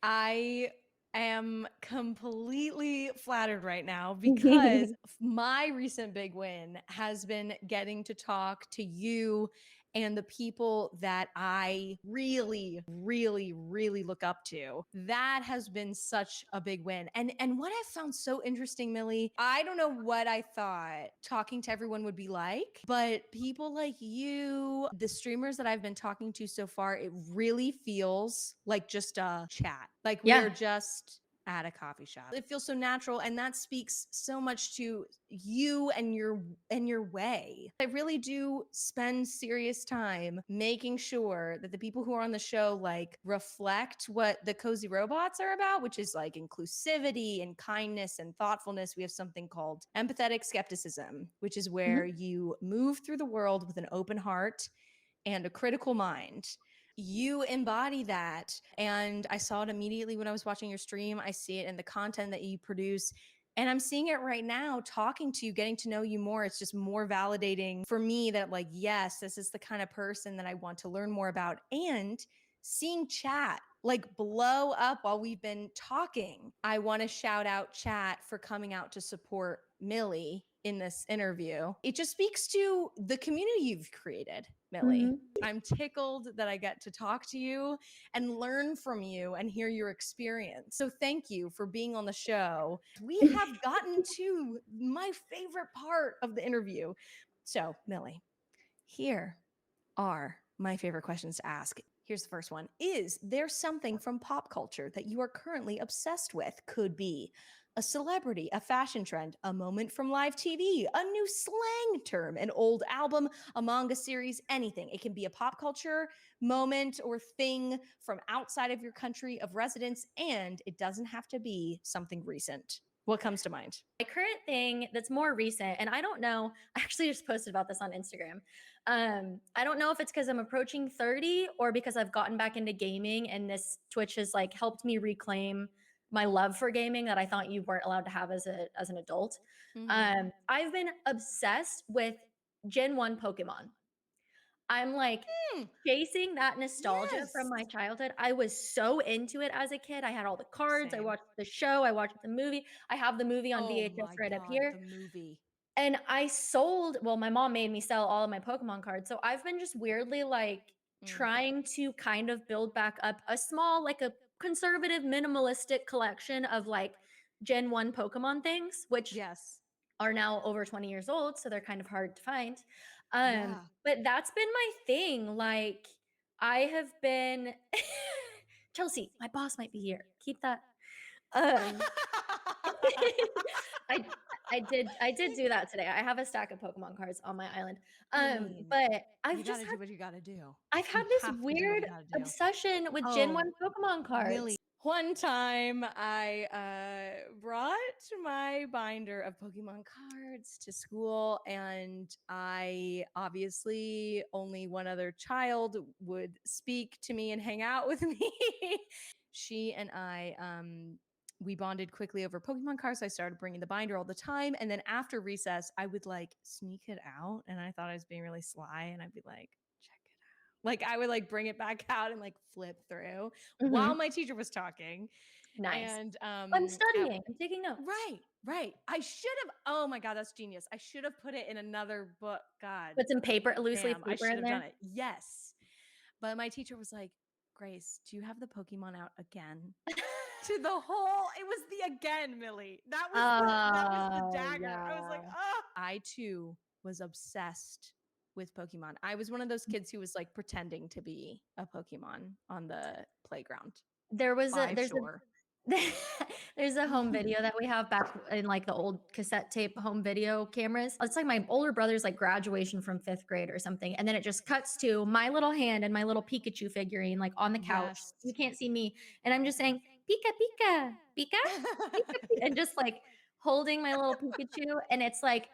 I am completely flattered right now because my recent big win has been getting to talk to you and the people that I really, really, really look up to. That has been such a big win. And what I found so interesting, Millie, I don't know what I thought talking to everyone would be like, but people like you, the streamers that I've been talking to so far, it really feels like just a chat. Like we are Yeah. just at a coffee shop. It feels so natural and that speaks so much to you and your way. I really do spend serious time making sure that the people who are on the show like reflect what the cozy robots are about, which is like inclusivity and kindness and thoughtfulness. We have something called empathetic skepticism, which is where Mhm. you move through the world with an open heart and a critical mind. You embody that. And I saw it immediately when I was watching your stream. I see it in the content that you produce. And I'm seeing it right now, talking to you, getting to know you more. It's just more validating for me that, like, yes, this is the kind of person that I want to learn more about. And seeing chat like blow up while we've been talking. I want to shout out chat for coming out to support Millie in this interview. It just speaks to the community you've created, Millie. Mhm. I'm tickled that I get to talk to you and learn from you and hear your experience. So thank you for being on the show. We have gotten to my favorite part of the interview. So, Millie, here are my favorite questions to ask. Here's the first one. Is there something from pop culture that you are currently obsessed with? Could be a celebrity, a fashion trend, a moment from live TV, a new slang term, an old album, a manga series, anything. It can be a pop culture moment or thing from outside of your country of residence, and it doesn't have to be something recent. What comes to mind? My current thing that's more recent, and I don't know, I actually just posted about this on Instagram. I don't know if it's because I'm approaching 30 or because I've gotten back into gaming and this Twitch has like helped me reclaim my love for gaming that I thought you weren't allowed to have as an adult. Mm-hmm. I've been obsessed with Gen 1 Pokemon. I'm like Mm, chasing that nostalgia from yes. my childhood. I was so into it as a kid. I had all the cards, I Same. watched the show, I watched the movie. I have the movie on Oh VHS my right up God, here. the movie. And I sold, well, my mom made me sell all of my Pokemon cards. So I've been just weirdly like Mm. trying to kind of build back up a small, like a conservative minimalistic collection of like Gen 1 Pokemon things, which Yes. are now over 20 years old, so they're kind of hard to find. Yeah. But that's been my thing. Like, I have been Chelsea, my boss might be here. Keep that. Um, I I did do that today. I have a stack of Pokemon cards on my island. I mean, But you gotta do what you gotta do. I've had You this have to do what weird you gotta do. obsession with Gen 1 Oh, Pokemon cards. Millie. One time I brought my binder of Pokemon cards to school, and I obviously only one other child would speak to me and hang out with me. She and I we bonded quickly over Pokemon cards. So I started bringing the binder all the time. And then after recess, I would like sneak it out. And I thought I was being really sly. And I'd be like, check it out. Like I would like bring it back out and like flip through while Mhm. my teacher was talking. Nice. And I'm studying. I'm taking notes. right, right. I should have, oh my God, that's genius. I should have put it in another book. God Put some paper, loose leaf damn, I paper should in have there. done it. Yes. But my teacher was like, Grace, do you have the Pokemon out again? To the whole, it was the again, Millie. That was the dagger. I was like, Yeah. oh. I too was obsessed with Pokemon. I was one of those kids who was like pretending to be a Pokemon on the playground There was a by there's shore. a there's a home video that we have back in, like, the old cassette tape home video cameras. It's like my older brother's, like, graduation from 5th grade or something, and then it just cuts to my little hand and my little Pikachu figurine, like, on the couch. Yes. You can't see me, and I'm just saying, "Pika, Pika, Pika, Pika, Pika," and just, like, holding my little Pikachu, and it's, like,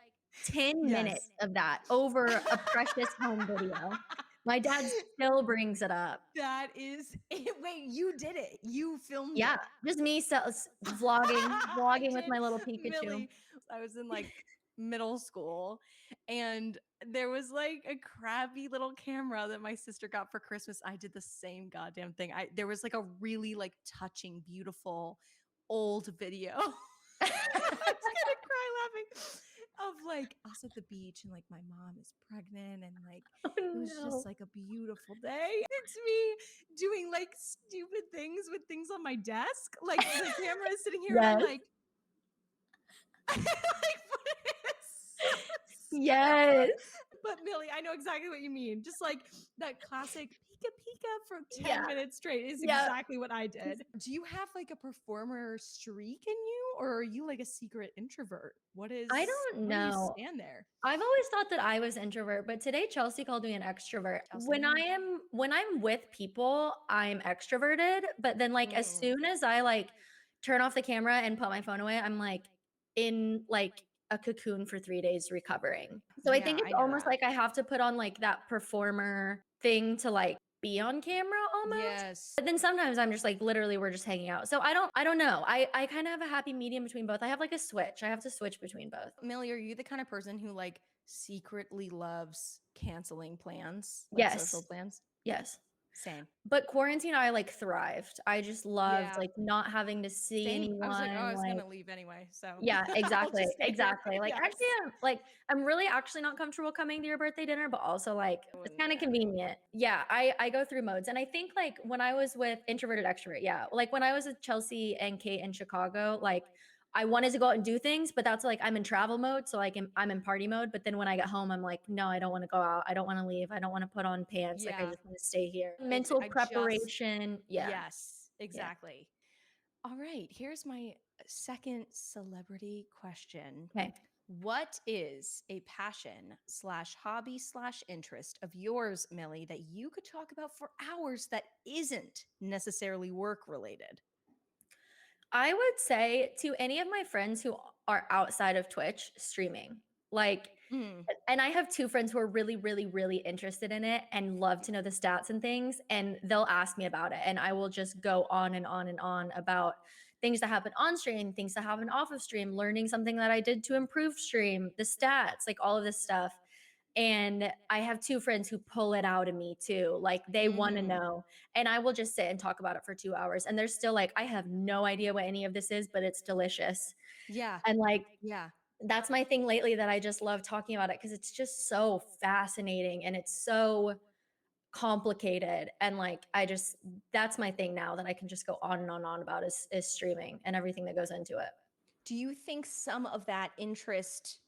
10 minutes Yes. of that over a precious home video. My dad still brings it up. That is it. Wait, you did it. You filmed Yeah, it. just me vlogging I vlogging with did. my little Pikachu. Millie, I was in like middle school and there was like a crappy little camera that my sister got for Christmas. I did the same goddamn thing. There was like a really like touching, beautiful old video. I was gonna cry laughing of like us at the beach and like my mom is pregnant and like Oh, it was just no. like a beautiful day. It's me doing like stupid things with things on my desk. Like the camera is sitting here and I'm Yes, like, like what is so yes, but Millie, I know exactly what you mean. Just like that classic Pika Pika for 10 yeah, minutes straight is yeah. exactly what I did. Do you have like a performer streak in you or are you like a secret introvert? I don't Where do you know. stand there? I've always thought that I was introvert, but today Chelsea called me an extrovert. Chelsea, yeah. When I'm with people, I'm extroverted, but then, like, as Mm. soon as I, like, turn off the camera and put my phone away, I'm, like, in, like, a cocoon for 3 days recovering. So I Yeah, think it's I know almost that. like I have to put on, like, that performer thing to, like, be on camera almost. Yes. But then sometimes I'm just, like, literally we're just hanging out. So I don't know. I kinda have a happy medium between both. I have, like, a switch. I have to switch between both. Millie, are you the kind of person who like secretly loves canceling plans, like social Yes. plans? Yes. Same. But quarantine, I, like, thrived. I just loved, Yeah. like, not having to see Same. I was like, oh, I anyone, was like gonna leave anyway, so yeah, I'll exactly, just stay here. exactly. Like, actually, Yes. I'm really actually not comfortable coming to your birthday dinner, but also, like, I it's wouldn't kinda either. convenient. Yeah, I go through modes, and I think, like, when I was with introverted, extrovert, yeah, like, when I was with Chelsea and Kate in Chicago, like, I wanted to go out and do things, but that's, like, I'm in travel mode, so, like, I'm in party mode, but then when I get home, I'm like, "No, I don't wanna go out. I don't wanna leave. I don't wanna put on pants. Like, I Yeah. just wanna stay here." It's Mental I just preparation, yeah, yes, yeah. exactly. All right, here's my second celebrity question. Okay. What is a passion slash hobby slash interest of yours, Millie, that you could talk about for hours that isn't necessarily work related? I would say to any of my friends who are outside of Twitch, streaming. Like, Mm, and I have 2 friends who are really, really, really interested in it and love to know the stats and things, and they'll ask me about it, and I will just go on and on and on about things that happen on stream, things that happen off of stream, learning something that I did to improve stream, the stats, like all of this stuff. And I have 2 friends who pull it out of me too. Like, they wanna mhm. know, and I will just sit and talk about it for 2 hours, and they're still like, "I have no idea what any of this is, but it's delicious." Yeah, And, like, yeah. that's my thing lately that I just love talking about it because it's just so fascinating and it's so complicated, and like I just that's my thing now that I can just go on and on about is streaming and everything that goes into it. Do you think some of that interest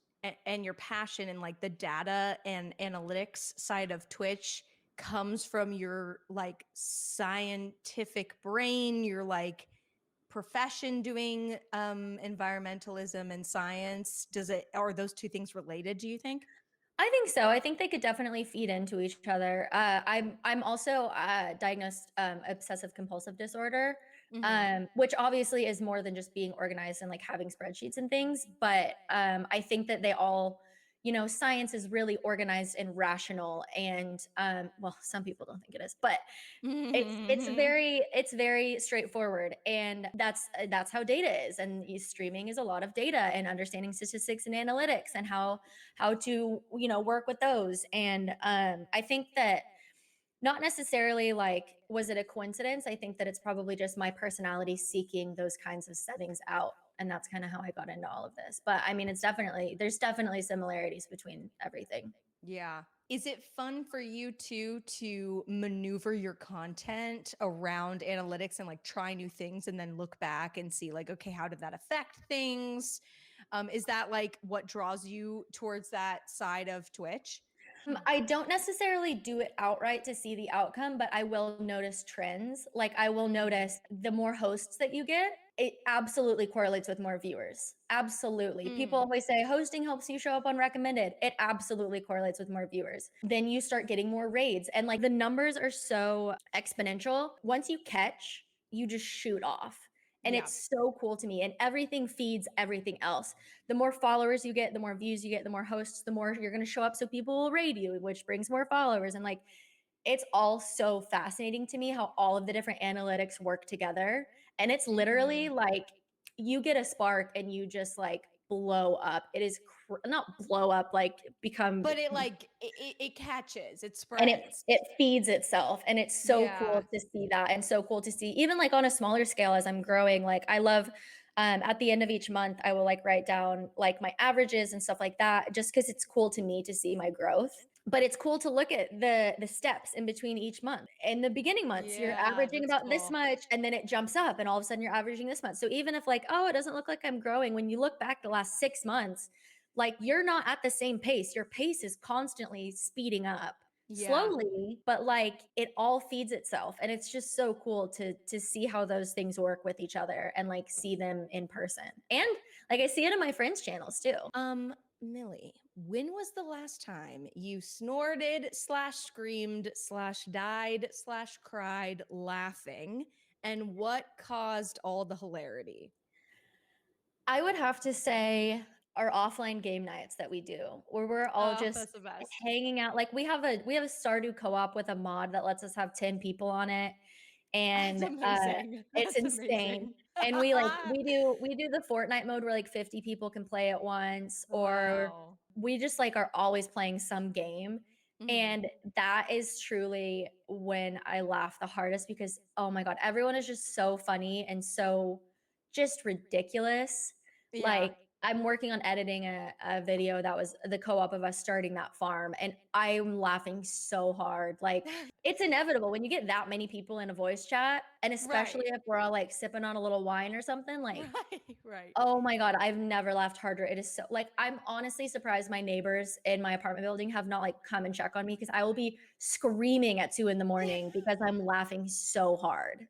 and your passion in like the data and analytics side of Twitch comes from your like scientific brain, your like profession doing environmentalism and science? Does it, are those two things related, do you think? I think so. I think they could definitely feed into each other. I'm also diagnosed obsessive compulsive disorder, Mm-hmm. which obviously is more than just being organized and like having spreadsheets and things. But I think that they all, you know, science is really organized and rational. And well, some people don't think it is, but Mm-hmm. it's very straightforward, and that's how data is. And streaming is a lot of data and understanding statistics and analytics and how to, you know, work with those. And I think that not necessarily like was it a coincidence. I think that it's probably just my personality seeking those kinds of settings out, and that's kind of how I got into all of this. But I mean, it's definitely there's definitely similarities between everything. Yeah. Is it fun for you too to maneuver your content around analytics and like try new things and then look back and see like, okay, how did that affect things? Is that like what draws you towards that side of Twitch? I don't necessarily do it outright to see the outcome, but I will notice trends. Like I will Mm. notice the more hosts that you get, it absolutely correlates with more viewers. Absolutely. People Mm. always say hosting helps you show up on recommended. It absolutely correlates with more viewers. Then you start getting more raids, and like the numbers are so exponential. Once you catch, you just shoot off. And Yeah. it's so cool to me. And everything feeds everything else. The more followers you get, the more views you get, the more hosts, the more you're going to show up so people will raid you, which brings more followers. And like it's all so fascinating to me how all of the different analytics work together. And it's literally Mm. like you get a spark and you just like blow up. It is not blow up, like become, But it like it catches, it and spreads. it feeds itself, and it's so Yeah. cool to see that, and so cool to see even like on a smaller scale as I'm growing. Like I love at the end of each month I will like write down like my averages and stuff like that, just because it's cool to me to see my growth. But it's cool to look at the steps in between each month. In the beginning months you're Yeah, averaging that's about this cool. much, and then it jumps up and all of a sudden you're averaging this much. So even if like, oh, it doesn't look like I'm growing, when you look back the last 6 months, like you're not at the same pace. Your pace is constantly speeding up Yeah. slowly, but like it all feeds itself. And it's just so cool to see how those things work with each other and like see them in person. And like I see it in my friends' channels too. Millie, when was the last time you snorted slash screamed slash died slash cried laughing? And what caused all the hilarity? I would have to say our offline game nights that we do, where we're all Oh, just that's the best. hanging out. Like we have a Stardew co-op with a mod that lets us have 10 people on it. That's And amazing. it's That's insane. amazing. And we do the Fortnite mode where like 50 people can play at once, or Wow. we just like are always playing some game. Mhm. And that is truly when I laugh the hardest, because oh my God, everyone is just so funny and so just ridiculous. Yeah. Like I'm working on editing a video that was the co-op of us starting that farm, and I'm laughing so hard. Like it's inevitable when you get that many people in a voice chat, and especially Right. if we're all like sipping on a little wine or something, like Right. Right. oh my God, I've never laughed harder. It is so like I'm honestly surprised my neighbors in my apartment building have not like come and check on me, because I will be screaming at 2 in the morning because I'm laughing so hard.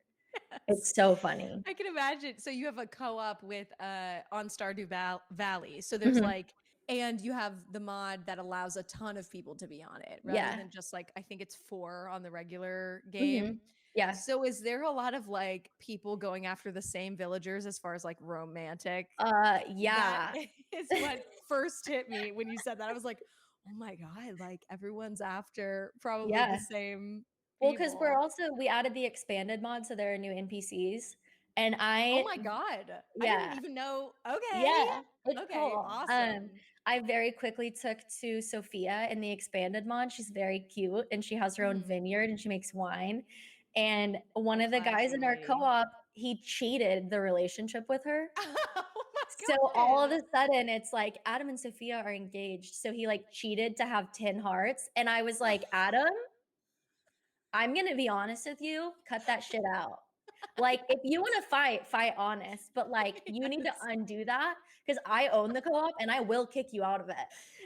Yes. It's so funny. I can imagine. So you have a co-op with on Stardew Valley. So there's Mhm. like, and you have the mod that allows a ton of people to be on it rather Yeah. than just like I think it's 4 on the regular game. Mhm. Yeah. So is there a lot of like people going after the same villagers as far as like romantic? That Yeah. is what first hit me when you said that. I was like, "Oh my God, like everyone's after probably the Yeah. same Well, because 'cause we're people." also we added the expanded mod, so there are new NPCs, and Oh my God. I didn't yeah. even know. Okay. Yeah, it's Okay, cool. awesome. I very quickly took to Sophia in the expanded mod. She's very cute, and she has her own Mhm. vineyard, and she makes wine. And one of the guys Classy in our lady. co-op, he cheated the relationship with her. Oh So all of my a sudden, it's like Adam and Sophia are engaged. So he like cheated to have 10 hearts, and I was God. like, Adam, I'm gonna be honest with you, cut that shit out. Like, if you wanna fight, fight honest, but, like, you need to Yes. undo that because I own the co-op and I will kick you out of it.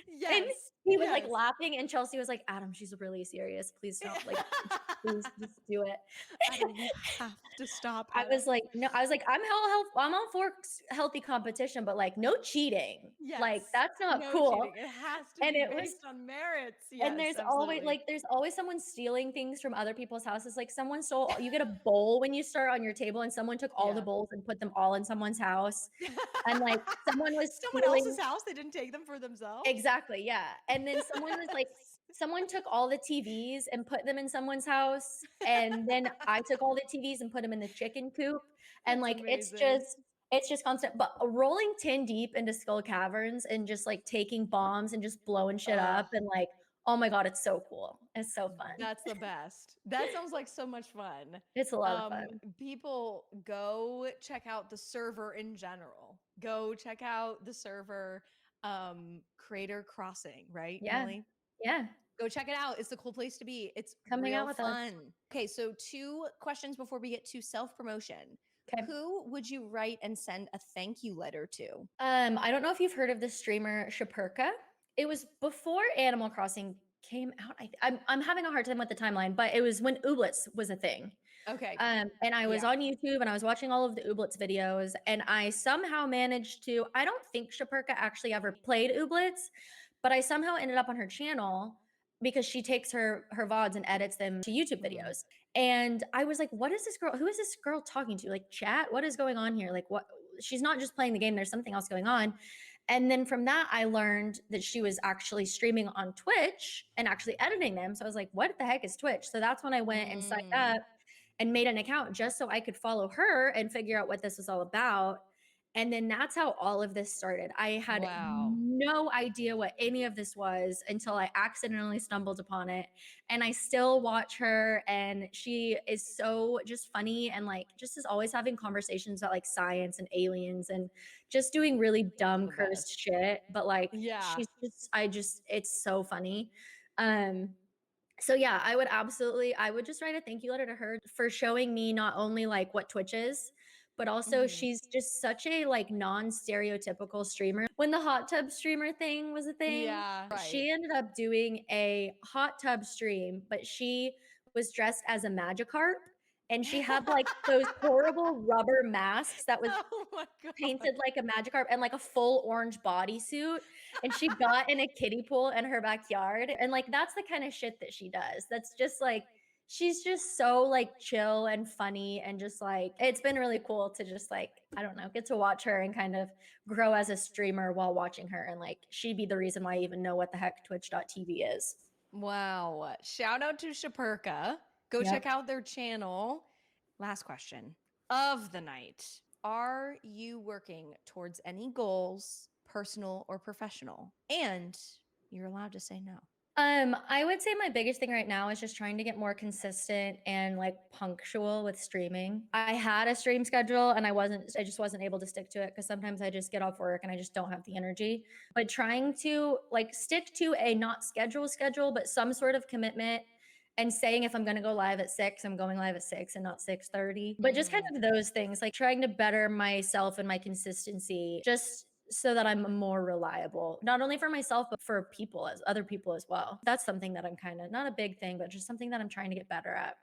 And Yes. he was, like, Yes. laughing, and Chelsea was like, "Adam, she's really serious. Please don't, like, please just do it." Adam, you have to stop, I was Adam. like, "No," I was like, I'm all for healthy competition, but, like, no cheating. Like, Yes. that's not No cool." cheating. It has to And be it was based on merits. and Yes, absolutely. there's always someone stealing things from other people's houses, like, someone stole you get a bowl when you start on your table, and someone took all the Yeah. bowls and put them all in someone's house, and, like, someone was Someone else's stealing. house, they didn't take them for themselves? Exactly, yeah, and then someone was like someone took all the TVs and put them in someone's house, and then I took all the TVs and put them in the chicken coop, and, That's like, amazing. it's just constant, but rolling 10 deep into Skull Caverns and just, like, taking bombs and just blowing shit Ugh. up and, like, oh my god, it's so cool. It's so fun. That's the best. That sounds like so much fun. It's a lot of fun. People go check out the server in general. Go check out the server, Crater Crossing, right, Yeah. Millie? Yeah. Go check it out. It's a cool place to be. It's Come hang out real with us. fun. Okay, so 2 questions before we get to self-promotion. 'Kay. Who would you write and send a thank you letter to? I don't know if you've heard of the streamer Shapurka. It was before Animal Crossing came out. I'm having a hard time with the timeline, but it was when Ooblets was a thing. Okay. And I was Yeah. on YouTube and I was watching all of the Ooblets videos, and I somehow managed to. I don't think Shapurka actually ever played Ooblets, but I somehow ended up on her channel because she takes her VODs and edits them to YouTube Mhm. videos. And I was like, what is this girl? Who is this girl talking to? Like, chat? What is going on here? Like, what? She's not just playing the game, there's something else going on. And then from that, I learned that she was actually streaming on Twitch and actually editing them. So I was like, what the heck is Twitch? So that's when I went and signed Mm. up and made an account just so I could follow her and figure out what this was all about. And then that's how all of this started. I had Wow. no idea what any of this was until I accidentally stumbled upon it. And I still watch her, and she is so just funny and like just is always having conversations about like science and aliens and just doing really dumb The cursed best. shit. But like Yeah. she's just, it's so funny. Um, so yeah, I would just write a thank you letter to her for showing me not only like what Twitch is, but also Mhm. she's just such a like non-stereotypical streamer. When the hot tub streamer thing was a thing, Yeah, right. she ended up doing a hot tub stream, but she was dressed as a Magikarp, and she had like those horrible rubber masks that was Oh my god. painted like a Magikarp and like a full orange bodysuit, and she got in a kiddie pool in her backyard, and, like, that's the kinda shit that she does. That's just, like she's just so, like, chill and funny and just, like it's been really cool to just, like, I don't know, get to watch her and kind of grow as a streamer while watching her, and, like, she'd be the reason why I even know what the heck twitch.tv is. Wow. Shout out to Shapurka. Go check Yep. out their channel. Last question of the night. Are you working towards any goals, personal or professional? And you're allowed to say no. I would say my biggest thing right now is just trying to get more consistent and like punctual with streaming. I had a stream schedule and I just wasn't able to stick to it because sometimes I just get off work and I just don't have the energy. But trying to like stick to a not schedule, but some sort of commitment and saying if I'm going to go live at 6, I'm going live at 6 and not 6:30. But just kind Mhm. of those things, like trying to better myself and my consistency just so that I'm more reliable, not only for myself, but for people as other people as well. That's something that I'm kind of not a big thing, but just something that I'm trying to get better at.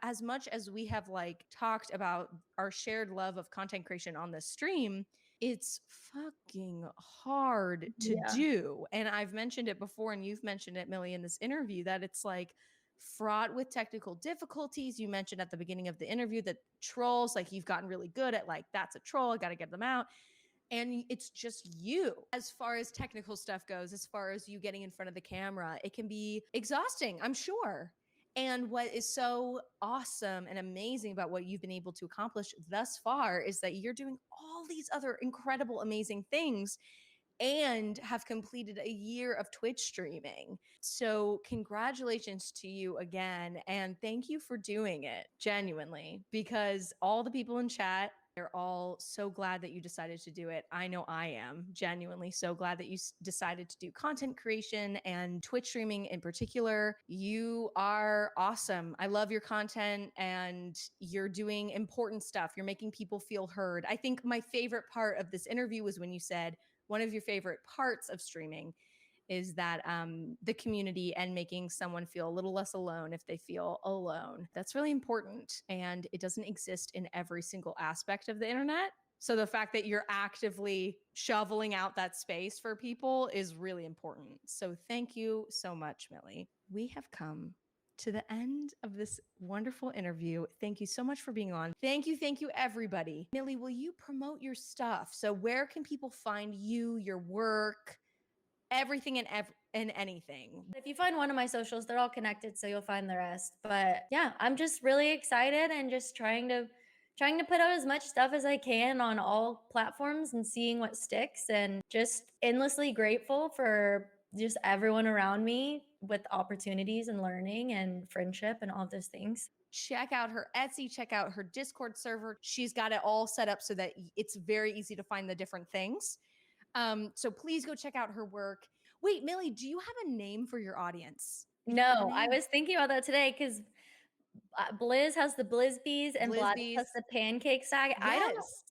As much as we have like talked about our shared love of content creation on this stream, it's fucking hard to Yeah. do. And I've mentioned it before, and you've mentioned it, Millie, in this interview, that it's like fraught with technical difficulties. You mentioned at the beginning of the interview that trolls, like you've gotten really good at like, that's a troll, I got to get them out. And it's just you. As far as technical stuff goes, as far as you getting in front of the camera, it can be exhausting, I'm sure. And what is so awesome and amazing about what you've been able to accomplish thus far is that you're doing all these other incredible, amazing things and have completed a year of Twitch streaming. So, congratulations to you again. And thank you for doing it genuinely, because all the people in chat They're all so glad that you decided to do it. I know I am genuinely so glad that you decided to do content creation and Twitch streaming in particular. You are awesome. I love your content and you're doing important stuff. You're making people feel heard. I think my favorite part of this interview was when you said one of your favorite parts of streaming is that the community and making someone feel a little less alone if they feel alone. That's really important. And it doesn't exist in every single aspect of the internet. So the fact that you're actively shoveling out that space for people is really important. So thank you so much, Millie. We have come to the end of this wonderful interview. Thank you so much for being on. Thank you, everybody. Millie, will you promote your stuff? So where can people find you, your work, everything and anything? If you find one of my socials, they're all connected, so you'll find the rest. But yeah, I'm just really excited and just trying to put out as much stuff as I can on all platforms and seeing what sticks, and just endlessly grateful for just everyone around me with opportunities and learning and friendship and all of those things. Check out her Etsy, check out her Discord server. She's got it all set up so that it's very easy to find the different things. So please go check out her work. Wait, Millie, do you have a name for your audience? No, I was thinking about that today because Blizz has the Blizzbees and Blatz has Blizzbees. the pancake saga. I don't know. Yes.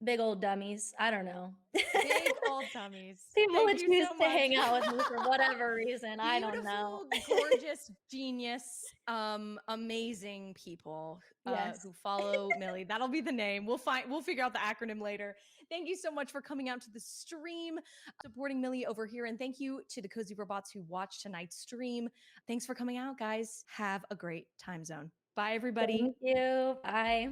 Big old dummies. I don't know. Big old dummies. People Thank would you choose so to much. hang out with me for whatever reason. I don't know. Beautiful, gorgeous, genius, amazing people Yes. who follow Millie. That'll be the name. We'll figure out the acronym later. Thank you so much for coming out to the stream, supporting Millie over here. And thank you to the Cozy Robots who watched tonight's stream. Thanks for coming out, guys. Have a great time zone. Bye, everybody. Thank you. Bye.